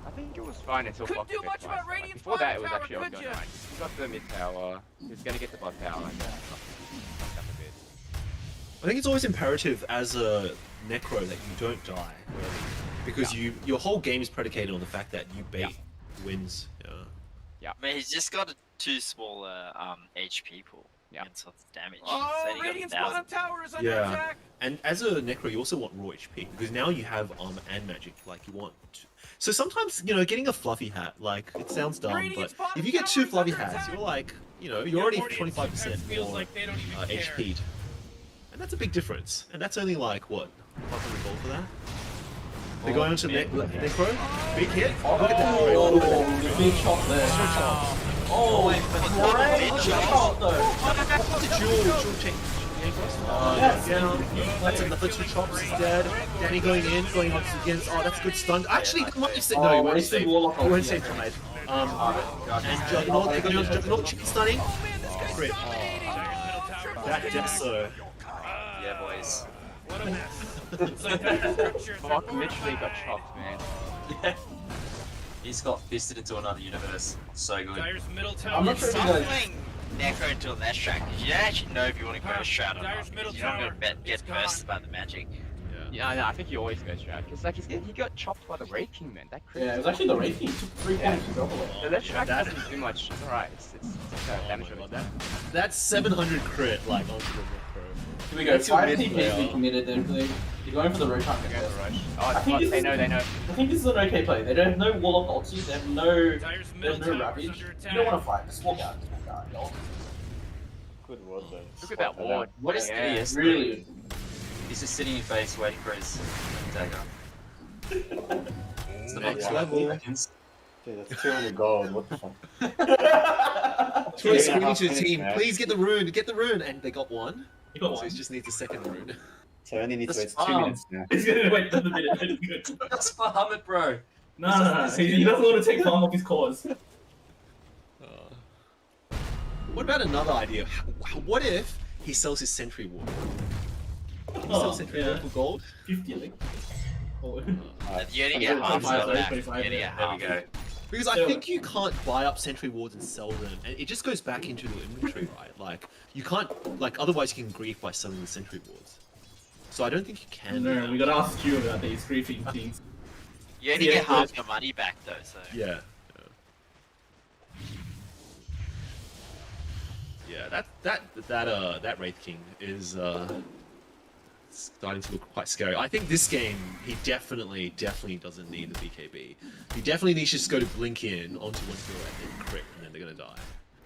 I think it was fine until Couldn't fucking do much about Like, Radiant's before that, it bottom was actually tower, all going could ya? right. He got the mid tower. He was gonna get the bot tower and then fucked up a bit. I think it's always imperative as a Necro that you don't die early. Because your whole game is predicated on the fact that you bait wins. Yeah. I mean, he's just got a too small HP pool Yeah. against lots of damage. Oh, He's only got Radiant's 1,000. bottom tower is under Yeah. attack. And as a Necro, you also want raw HP because now you have armor and magic. Like you want. So sometimes getting a fluffy hat, like it sounds dumb, Radiant's but bottom if you get two tower is fluffy under hats, attack. you're like, you're already Audience 25% sometimes feels more like they don't even care. HP'd, and that's a big difference. And that's only like what 500 gold for that. They're going on to Necro. Big hit. Look at that. Oh, Look at that. the big chop there. Oh, wait, but great chop though. It's a dual check. Yes. Down. That's another two chops. He's dead. Danny going in, going up against. Oh, that's a good stun. Actually, that might be safe. No, he won't wasted save. Warlock He won't ulti. save tide. And Juggernaut, they're going on to Juggernaut. Chicken stunning. Crit. That Deso. Yeah, boys. What a mess. It's like that structure is Fuck, that literally got chopped, man. Yeah. He's got fisted into another universe. So good. Dyer's middle tower. I'm not sure if you Stop guys. playing Necro until that strat, because you don't actually know if you want to go a strat or not. Dyer's middle You're not tower. going to get It's gone. bursted by the magic. Yeah, no, I think he always goes strat. Because like he got chopped by the Raid King, man. That crit. Yeah, it was actually the Wraith King. It took 3 points to double it. So that strat That- doesn't do much. It's alright. It's damage Oh over my time. God, that's 700 crit like onto the Necro. Here we go. That's your 5 mid TPs player. being committed there. You're going for the road hunt. Go for rush. Oh, I think fuck, this they is- know, they know. I think this is an okay play. They don't have no Warlock ulti. They have no. Dyer's There's middle no tower is Ravage. under You attack. don't want to fight. Just walk out. Just walk out. Y'all. Good word though. Look at that ward. What is Yeah. this? Really. He's just sitting in your face waiting for his dagger. It's the Next box level. seconds. Dude, that's 200 gold. What the fuck? Troy Yeah, screaming half to the minutes, team, man. please get the rune, and they got one. You got So one. he just needs a second rune. So I only need to That's wait 2 fine. minutes now. He's gonna wait another minute. It's good. That's farm it, bro. No. He doesn't want to take farm off his cause. What about another idea? What if he sells his Sentry Ward? Can he sell Sentry Ward for gold? 50, I think. Oh. Alright, You only get half 25, of that. 25, You only yeah. get There we half. go. Because I So- think you can't buy up Sentry Wards and sell them, and it just goes back into the inventory, right? Like, you can't, like, otherwise you can grief by selling the Sentry Wards. So I don't think you can. do No, that. we gotta ask you about these griefing things. You only Yeah, get half but- your money back though, so. Yeah. Yeah, that Wraith King is starting to look quite scary. I think this game he definitely doesn't need the BKB. He definitely needs to just go to blink in onto one hero and then crit, and then they're gonna die.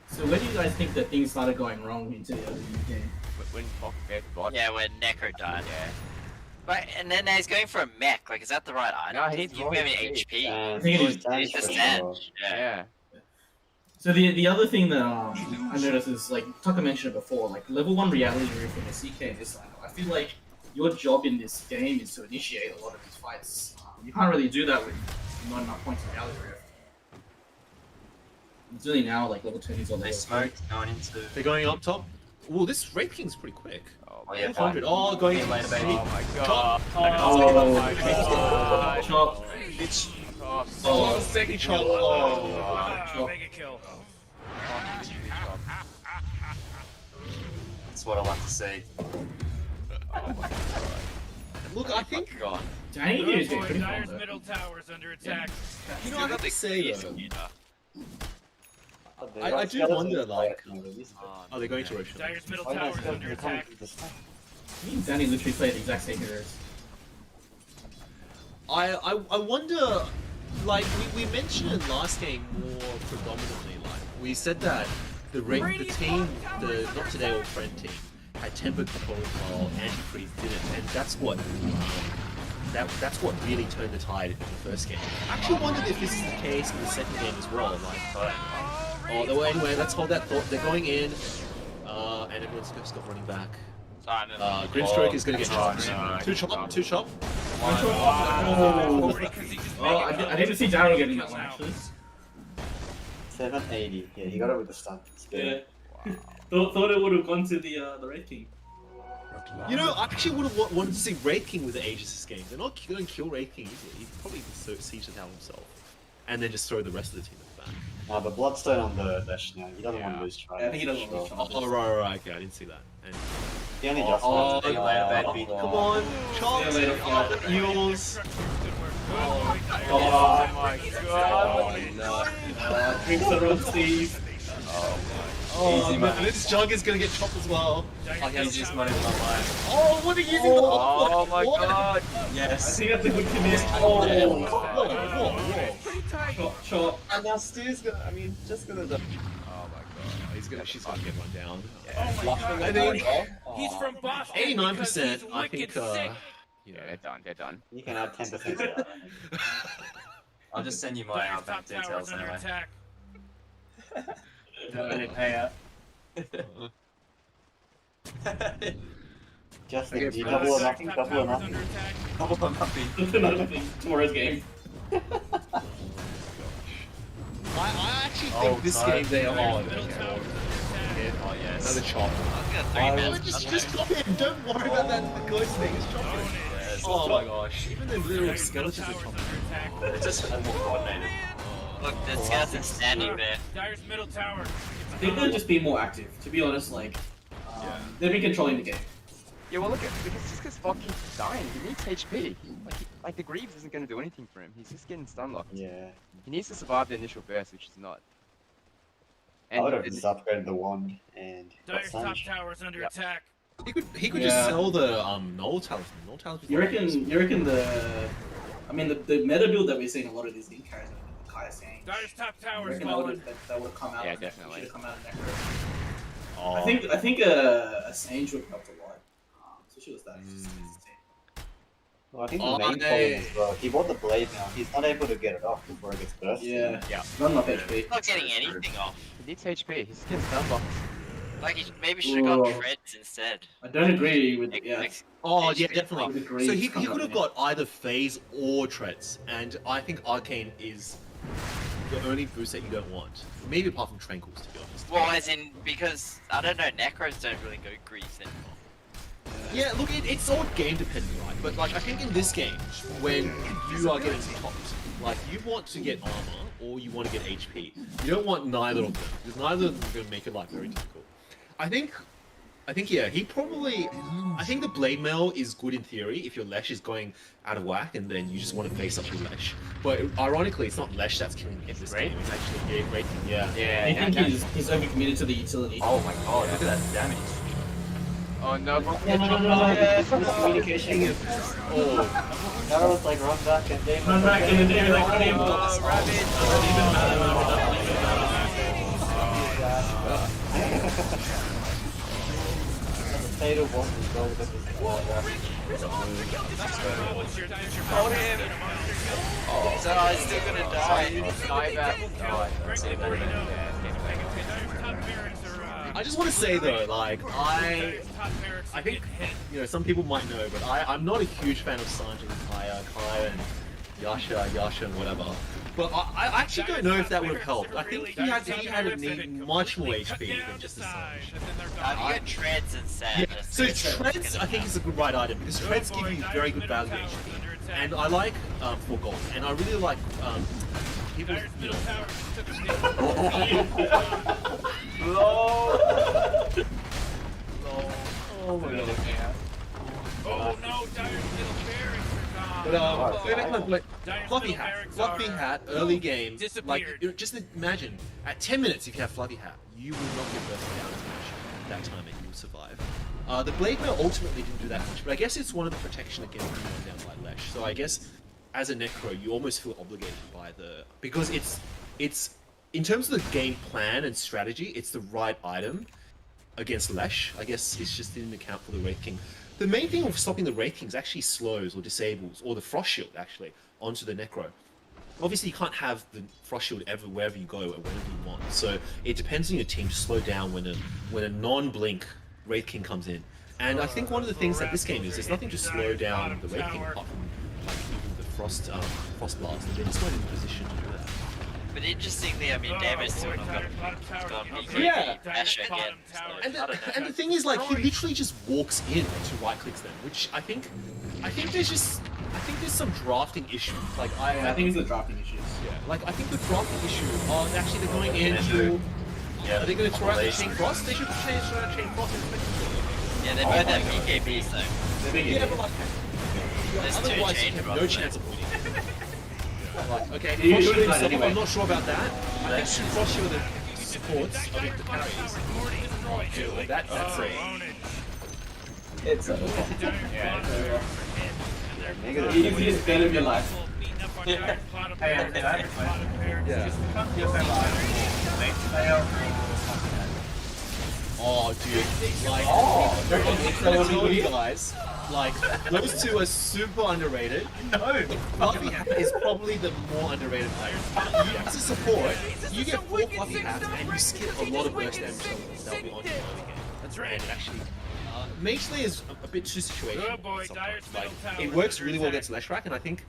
So where do you guys think that things started going wrong into the other game? When Fox gave bot. Yeah, when Necro died. Yeah. But and then he's going for a mech. Like, is that the right item? No, he needs You more have any HP. HP. And think it is damage It's for the stand. sure. Yeah. Yeah. So the other thing that I noticed is, like Tucker mentioned it before, like level 1 reality roof in the CK in this lineup. I feel like your job in this game is to initiate a lot of these fights. You can't really do that with not enough points in reality roof. It's really now like level 20s or They level smoked going into. They're going up top. Well, this Wraith King's pretty quick. Oh, yeah, 400. Oh, going Yeah, later, baby. Oh my god. Oh, my god. Chop. It's Oh, oh, second chop. Oh. Ah, mega kill. That's what I like to see. Look, I think God. Danny here is getting Boy, pretty Dyer's fun, though. middle tower is under attack. you know I have to say though. Oh, they I got do skeletons wonder, by like- the time of this. Oh, they're going to Roshan. Dyer's middle Why tower not is under skeleton coming attack. to the side? Me and Danny literally play the exact same heroes. I wonder, like we mentioned in last game more predominantly, like we said that the team, the Not Today Old Friend team, had tempered control while Antifreeze didn't, and that's what that's what really turned the tide in the first game. I actually wondered if this is the case in the second game as well. Like, oh, anyway, let's hold that thought. They're going in, and everyone's just got running back. Grimstroke is going to get chopped. no. Two chop. Oh, I didn't see Darryl getting that one actually. 780. Yeah, he got it with the stun. It's good. Yeah. Thought it would have gone to the Red King. You know, I actually would have wanted to see Wraith King with the Aegis this game. They're not going to kill Wraith King easily. He'd probably siege the tower himself. And then just throw the rest of the team at the back. But Bloodstone on the dash now. He doesn't want Yeah. to lose try. Yeah, I think he doesn't want to lose try. Oh, right, okay, I didn't see that. And, He only just Oh, wants to see you later, baby. come on, chop! See you later, Flop. Eels! Oh my god. Drinks the wrong Steve. Oh, Easy, man. this Jug is going to get chopped as well. He's just not even online. Oh, what are you using the hot Oh my What? god. I Yes. think that's a good commit. Whoa. Chop. And now Stu's gonna, just gonna. Oh my god. She's going to get one down. Oh my god. I think He's from Boston. 89%, because he's I think, wicked sick. You Yeah, know. they're done. They're done. You can add 10% to that. I think. I'll just send you my Dyer's bank top tower's details under anyway. attack. Justin, Okay, do you so double or Dyer's nothing? top Double or tower's nothing? under attack. Couple of nothing. Tomorrow's game. I actually think this no. game they are on. Middle Okay. tower's under attack. Oh yes. Another chop. I've got 3 Why men. would Just chop him. Don't worry about that ghost thing. Just chop him. Oh my gosh. Even the little Dyer's middle skeletons are tower's chopping. under attack. It's just more coordinated. Look, the scouts are standing there. Dyer's middle tower. I think they'll just be more active. To be honest, like, they've been controlling the game. Yeah, well, look at just because Fog keeps dying, he needs HP. Like the Greaves isn't going to do anything for him. He's just getting stun locked. Yeah. He needs to survive the initial burst, which is not. I would have just upgraded the wand and got Dyer's top Sandwich. tower's under Yep. attack. He could Yeah. just sell the null talisman. Null talisman. You reckon the, I mean the meta build that we're seeing a lot of these game carries are Kaya saying. Dyer's top I tower's reckon fallen. that would have come out. Yeah, of definitely. Should have come out of Necro. Oh. I think a Sage would have helped a lot. Especially with that. Well, I think the Oh, main problem hey. is, he bought the blade now. He's not able to get it off before it gets burst. Yeah. Yeah. Not enough HP. He's not getting anything off. He needs HP. He's getting stun locked. Like, he maybe should have got Whoa. treads instead. I don't agree with yeah. Oh Edge yeah, bit. definitely. With the Greaves So he coming could up, have yeah. got either phase or treads, and I think Arcane is the only boost that you don't want. Maybe apart from Tranquils, to be honest. Well, as in, because, I don't know, Necros don't really go grease anymore. Yeah, look, it's all game dependent, right? But like, I think in this game, when you are getting topped, like you want to get armor or you want to get HP. You don't want neither of them because neither of them are going to make your life very difficult. I think yeah, he probably. I think the blade mail is good in theory if your Lesh is going out of whack and then you just want to face up your Lesh. But ironically, it's not Lesh that's killing you in this Great. game. It's actually great. Yeah. I think he's overcommitted to the utility. Oh my god, look at that damage. Oh no! Communication. Oh. Darryl's like, run back and Damien. Run back and Damien like, what do you want? The fatal bomb is well with this. So I'm still gonna die. I just want to say though, like I think some people might know, but I'm not a huge fan of Sanjay, Kaya, and Yasha, and whatever. But I actually don't know if that would have helped. I think he had to need much more HP than just the Sanjay. You get treads and sand. Yeah. So treads, I think is a good right item because treads give you very good value HP, and I like for gold, and I really like people. Oh my god. Oh no, Dyer's middle barracks are But gone. going back to my Dyer's Fluffy middle Hat, barracks Fluffy are Hat, early game, like disappeared. just imagine at 10 minutes if you have Fluffy Hat, you will not get burst down as much that time and you will survive. The Blade Mail ultimately didn't do that much, but I guess it's one of the protection against being run down by Lesh. So I guess as a Necro, you almost feel obligated by because it's in terms of the game plan and strategy, it's the right item against Lesh. I guess it's just didn't account for the Wraith King. The main thing of stopping the Wraith Kings actually slows or disables, or the Frost Shield actually, onto the Necro. Obviously, you can't have the Frost Shield wherever you go or whenever you want. So it depends on your team to slow down when a non-blink Wraith King comes in. And I think one of the things that this game is, there's nothing to slow down the Wraith King apart from like even the Frost Blast. And they're just not in a position to do that. But interestingly, I mean, Damon's still not got Yeah. Dash again. And the thing is, like, he literally just walks in to right clicks them, which I think there's some drafting issues. Like I think it's the drafting issues. Yeah. Like I think the drafting issue. Oh, actually they're going into. Yeah. Are they going to try out the Chain Frost? They should try out Chain Frost. Yeah, they both have BKBs though. Yeah, but like. There's two otherwise, Chain you have Frost. no chance of winning. Like, okay, You Frost should Shield decide himself, anyway. I'm not sure about that. I think Frost Shield the supports, I think the carries. That's it. It's Yeah. Negative. Easiest bet of your life. Yeah. Oh, dude. Like, Oh, I'm that gonna tell would be you good. guys, like, those two are super underrated. No. Fluffy Hat is probably the more underrated player. You, as a support, you get 4 Fluffy Hats and you skip a lot of burst damage that'll be on you early game. That's right. And it actually, Mage Slayer is a bit too situational. Good boy, Dyer's Like, middle tower it is works under really well attack. against Leshrac, and I think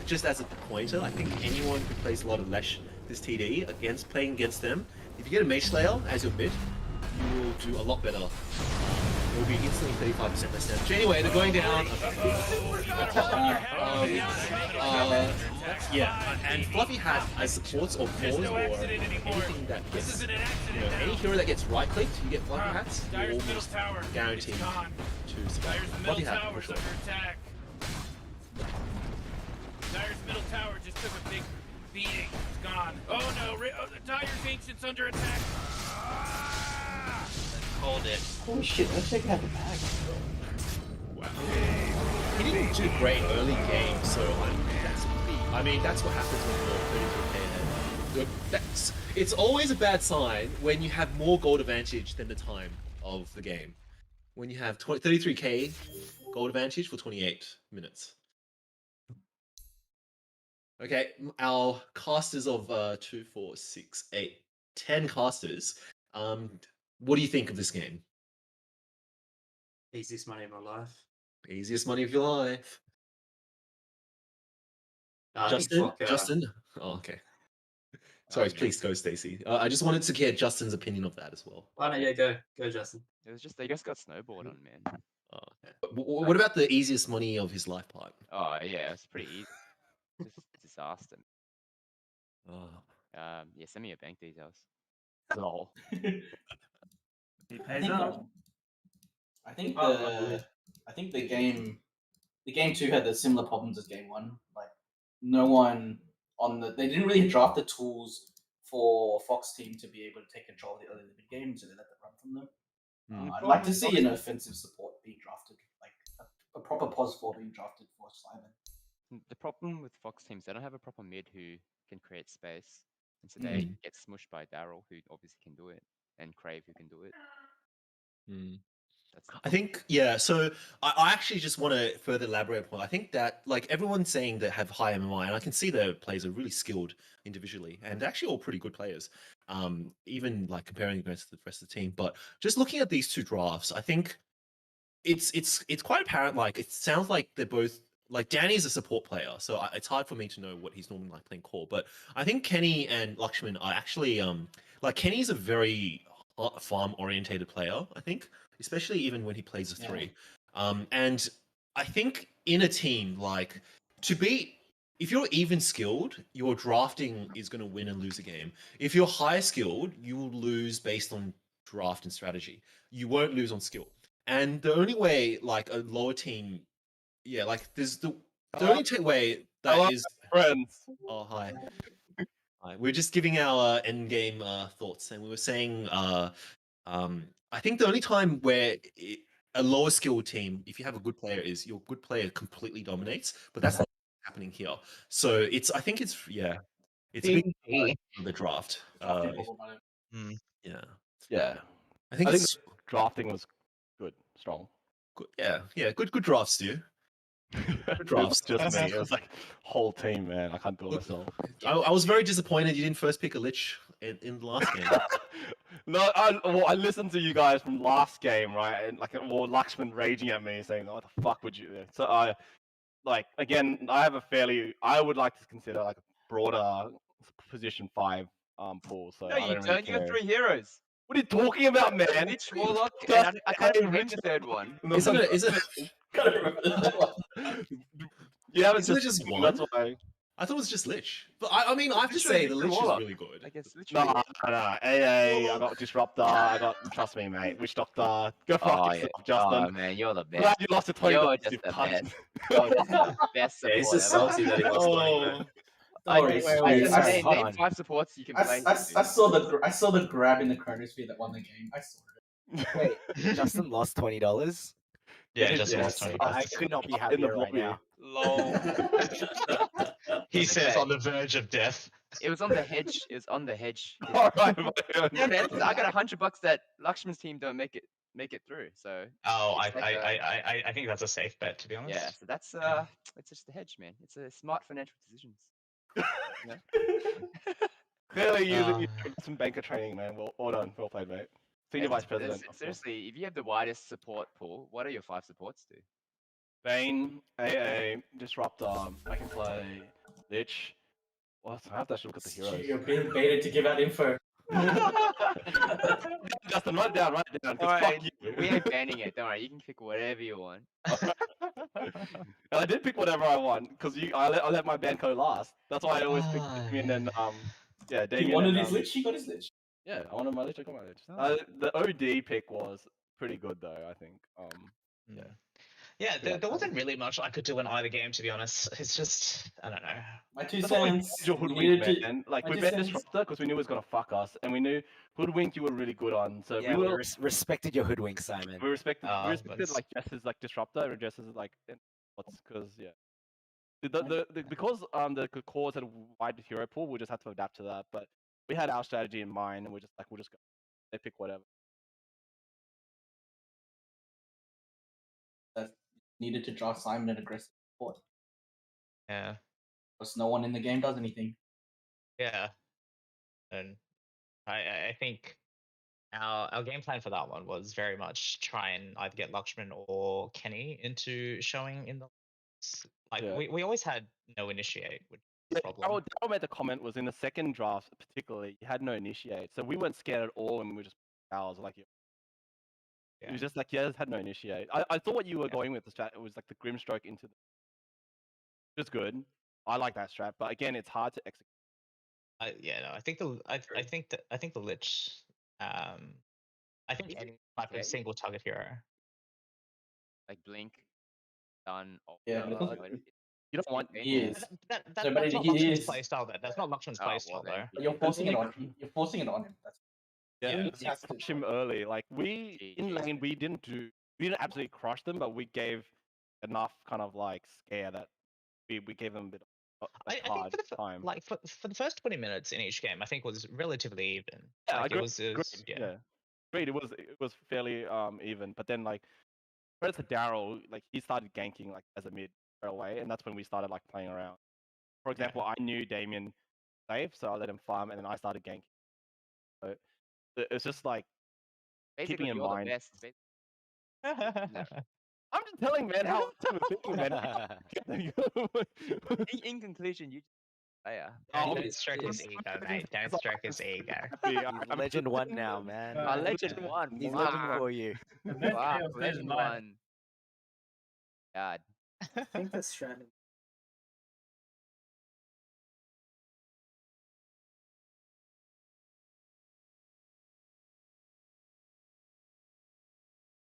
just as a pointer, I think anyone who plays a lot of Lesh this TD playing against them, if you get a Mage Slayer as your mid, you will do a lot better. It will be instantly 35% less damage. Anyway, they're going down. Yeah, and Fluffy Hat as supports or pawns or anything that gets, any hero that gets right clicked, you get Fluffy Hats, you're Dyer's middle almost tower guaranteed is gone. to survive. Dyer's middle Fluffy Hat tower for is sure. under attack. Dyer's middle tower just took a big beating. It's gone. Oh no, Dyer's Ancient's under attack. Ah! Hold it. Holy shit, let's check out the bag. He didn't do great early game, so that's what happens when you're 32k ahead. It's always a bad sign when you have more gold advantage than the time of the game. When you have 33k gold advantage for 28 minutes. Okay, our casters of 2, 4, 6, 8, 10 casters. What do you think of this game? Easiest money of my life. Easiest money of your life. I think Justin? fuck, Justin? Oh, okay. Sorry, please go, Stacey. I just wanted to get Justin's opinion of that as well. Oh no, yeah, go, Justin. It was just they just got snowballed on, man. Oh, okay. What about the easiest money of his life part? Oh yeah, it's pretty easy. Just disaster. Oh. Yeah, send me your bank details. Lol. I think the game 2 had the similar problems as game 1. Like no one they didn't really draft the tools for Fox team to be able to take control of the early mid game, so they let that run from them. I'd like to see an offensive support being drafted, like a proper pos 4 being drafted for Simon. The problem with Fox teams, they don't have a proper mid who can create space, and so they get smushed by Darryl, who obviously can do it, and Crave, who can do it. I think, yeah, so I actually just want to further elaborate on, I think that, like, everyone's saying that have high MMI, and I can see their players are really skilled individually, and actually all pretty good players, even, like, comparing against the rest of the team, but just looking at these two drafts, I think it's quite apparent, like, it sounds like they're both, like, Danny's a support player, so it's hard for me to know what he's normally like playing core, but I think Kenny and Lakshamn are actually, like, Kenny's a very farm-orientated player, I think, especially even when he plays a 3. And I think in a team, like, if you're even skilled, your drafting is going to win and lose a game. If you're high skilled, you will lose based on draft and strategy. You won't lose on skill. And the only way, like, a lower team, yeah, like, there's the only way that is... Friends. Oh, hi. Hi. We're just giving our end game thoughts, and we were saying... I think the only time where a lower skilled team, if you have a good player, is your good player completely dominates, but that's not happening here. So I think it's a big part of the draft. Yeah. I think the drafting was good, strong. Good, yeah, good drafts, dude. Good drafts. Just me. It was like whole team, man. I can't do it myself. I was very disappointed you didn't first pick a Lich in the last game. No, I listened to you guys from last game, right? And like, Lakshamn raging at me, saying, "Oh, what the fuck would you do?" So I would like to consider like a broader position 5 pool. So No, I you don't don't. really You got care. 3 heroes. What are you talking about, man? Lich, Warlock, and I can't even read the third one. Is it? Gotta remember that one. You haven't Isn't it just one? That's why. I thought it was just Lich. But I mean, I have to say the Lich is really good. I guess Lich. No, AA, I got Disruptor, trust me, mate. Witch Doctor, go fuck yourself, Justin. Oh man, you're the best. Glad you lost to 20 You're just the best. You're just the best support. He's just salty that he lost 20. Name 5 supports you can play. I saw the grab in the chronosphere that won the game. I saw it. Wait, Justin lost $20? Yeah, just lost 20. I could not be happier right now. Lol. He says on the verge of death. It was on the hedge. It was on the hedge. All right, Yeah, man. I got $100 that Lakshman's team don't make it through. So Oh, it's like I think that's a safe bet, to be honest. yeah. So that's it's just a hedge, man. It's a smart financial decisions. You know? Clearly using some banker training, man. Well done. Well played, mate. Senior Yeah, vice president. of course. Seriously, if you have the widest support pool, what are your 5 supports do? Bane, AA, Disruptor. I can play Lich. What? I have to actually look at the heroes. You're being baited to give out info. Justin, write it down. 'cause Alright, fuck you. we ain't banning it. Don't worry, you can pick whatever you want. I did pick whatever I want because I let my band go last. That's why I always pick Damien and yeah, Damien. He wanted and, his Lich, he got his Lich. Yeah, I wanted my Lich. I got my Lich. The OD pick was pretty good though. I think. Yeah. Yeah, there wasn't really much I could do in either game, to be honest. It's just, I don't know. My two That's why we cents. did your Hoodwink, man. Like we bet Disruptor because we knew it was gonna fuck us, and we knew Hoodwink you were really good on. So Yeah, we we were respected your hoodwink, Simon. we respected but- like Jess's like Disruptor and Jess's like what's because yeah. The because the cause had a wide hero pool, we just had to adapt to that. But we had our strategy in mind, and we're just like we'll just go. They pick whatever. That needed to draw Simon an aggressive support. Yeah. Because no one in the game does anything. Yeah. And I think our game plan for that one was very much try and either get Lakshamn or Kenny into showing in the like Yeah. we always had no initiate, which is a problem. Darryl made the comment was in the second draft particularly you had no initiate, so we weren't scared at all, and we were just ours like it was just like had no initiate. I thought what you were going with the strat it was like the Grimstroke into the which is good. I like that strat, but again it's hard to execute. Yeah, no, I think the Lich I think any type of single target hero. Like Blink, done. Yeah, but you don't want he is. That's but not he Lakshman's is. playstyle. That's not Lakshman's playstyle though. But you're forcing it on him. You're forcing it on him. That's Yeah, we crushed him early. Like we in lane, we didn't absolutely crush them, but we gave enough kind of like scare that we gave them a bit of I hard think time. like for the first 20 minutes in each game, I think was relatively even. Yeah, like, agreed, it was yeah. Great. It was fairly even, but then like credit to Darryl, like he started ganking like as a mid straight away, and that's when we started like playing around. For example, I knew Damien safe, so I let him farm, and then I started ganking. So it's just like Basically, keeping in you're mind. the best. No. I'm just telling man how I'm thinking, man. In conclusion, you player. Don't stroke his ego, mate. Don't stroke his ego. He's Legend 1 now, man. Legend 1. He's wow. looking for you. Wow, Legend 1. God. I think that's strategy.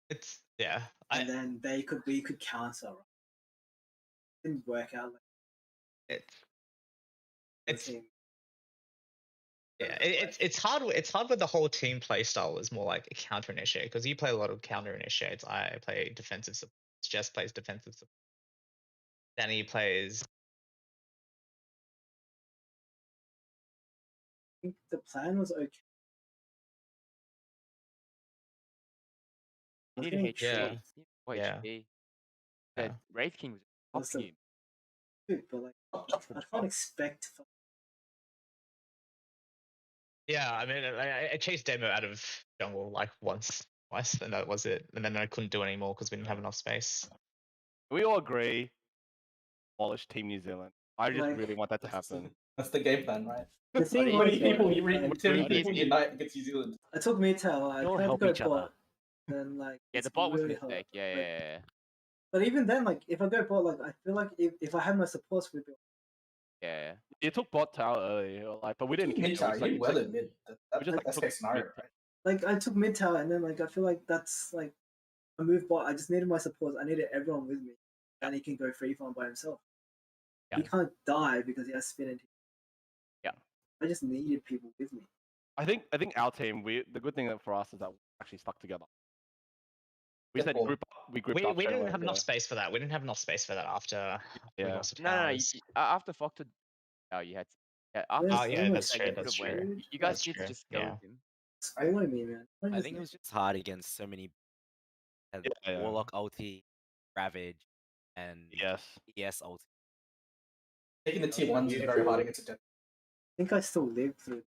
It's yeah. And then we could counter. Right? Didn't work out. It's hard. It's hard when the whole team play style is more like a counter initiate because you play a lot of counter initiates. I play defensive support. Jess plays defensive support. Danny plays. I think the plan was okay. You need a HP. Yeah. Oh, Yeah. HP. The Wraith King was Also- off you. Dude, but like, I can't expect. Yeah, I mean, I chased Demo out of jungle like once, twice, and that was it. And then I couldn't do it anymore because we didn't have enough space. We all agree. Abolish Team New Zealand. I just Like- really want that to happen. That's the game plan, right? The thing Too was, many people, like, too many people unite against New Zealand. I took mid-tail. I They all tried to help go each other. bot, then like Yeah, it's the bot was a really hard. mistake. Yeah, Like, yeah, yeah. But even then, like if I go bot, like I feel like if I had my supports with it, Yeah. You took bot tower early, like, but we didn't. Mid tower, like, you weathered mid. we just, like, That's took case scenario, mid. right? like I took mid-tail, and then like I feel like that's like I moved bot. I just needed my supports. I needed everyone with me, and he can go free farm by himself. Yeah. He can't die because he has spin into. Yeah. I just needed people with me. I think our team. The good thing for us is that we actually stuck together. We Yeah, said cool. group up. We grouped We up. straight didn't away, have yeah. enough space for that. We didn't have enough space for that after we Yeah. lost to No, towers. after Foctor, oh, you had. Yeah, after Yeah, Oh yeah, so that's much true. you could That's have true. went. You guys That's need to true. just go Yeah. with him. spoiling me, man. I think it was just hard against so many. Had Yeah. Warlock ulti, Ravage, and Yes. ES ulti. Taking the tier ones is very hard against a death. I think I still lived through.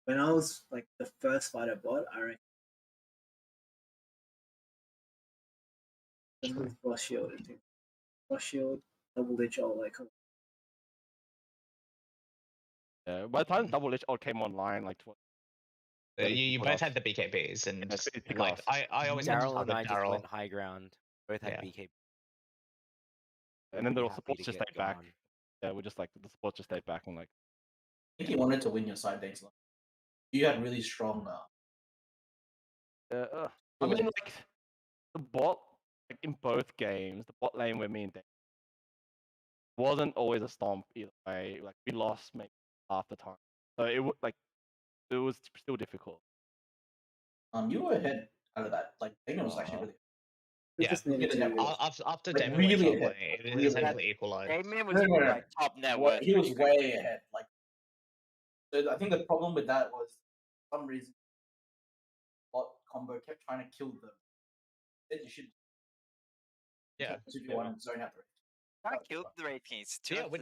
When I was like the first fight I bought, I reckon. And with Frost Shield, I think. Frost Shield, Double Edge, all like. Yeah. By the time Double Edge all came online, like You both had the BKBs, and it's like I always had to Darryl and target I just Darryl. went high ground. Both had Yeah. BK. and then the Pretty happy supports to just get stayed back. gone. Yeah, we just like the supports just stayed back and like. I think you wanted to win your side dates. Like, you had really strong. I mean, like the bot, like in both games, the bot lane where me and Dave wasn't always a stomp either way. Like we lost maybe half the time, so it was still difficult. You were ahead out of that. Like Damien was actually really. We Yeah. just needed to. After Like, Damien really went top ahead, lane, like, it really essentially equalized. Damien was No. like top net worth. He was pretty quick. way ahead. Like, so I think the problem with that was for some reason bot combo kept trying to kill them. Then you should. Yeah. If you want to zone out the I killed the Wraith Kings. Yeah, we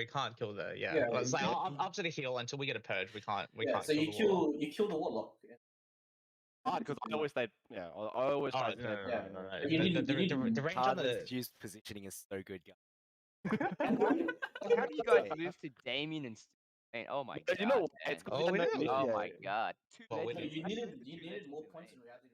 can't kill the Yeah, It's like yeah. after the heal until we get a purge, we can't So kill you the Warlock. kill the warlock. Yeah. Because I always stayed. Yeah, I always Oh, tried to. no. You need- you need- The range on Hardwood's the juice positioning is so good, guys. How do you guys move to Damien and Spain? Oh my god. You know what? man. It's because we no didn't- Oh my initiate. god. Two Well, we legends. didn't- You needed more points in reality.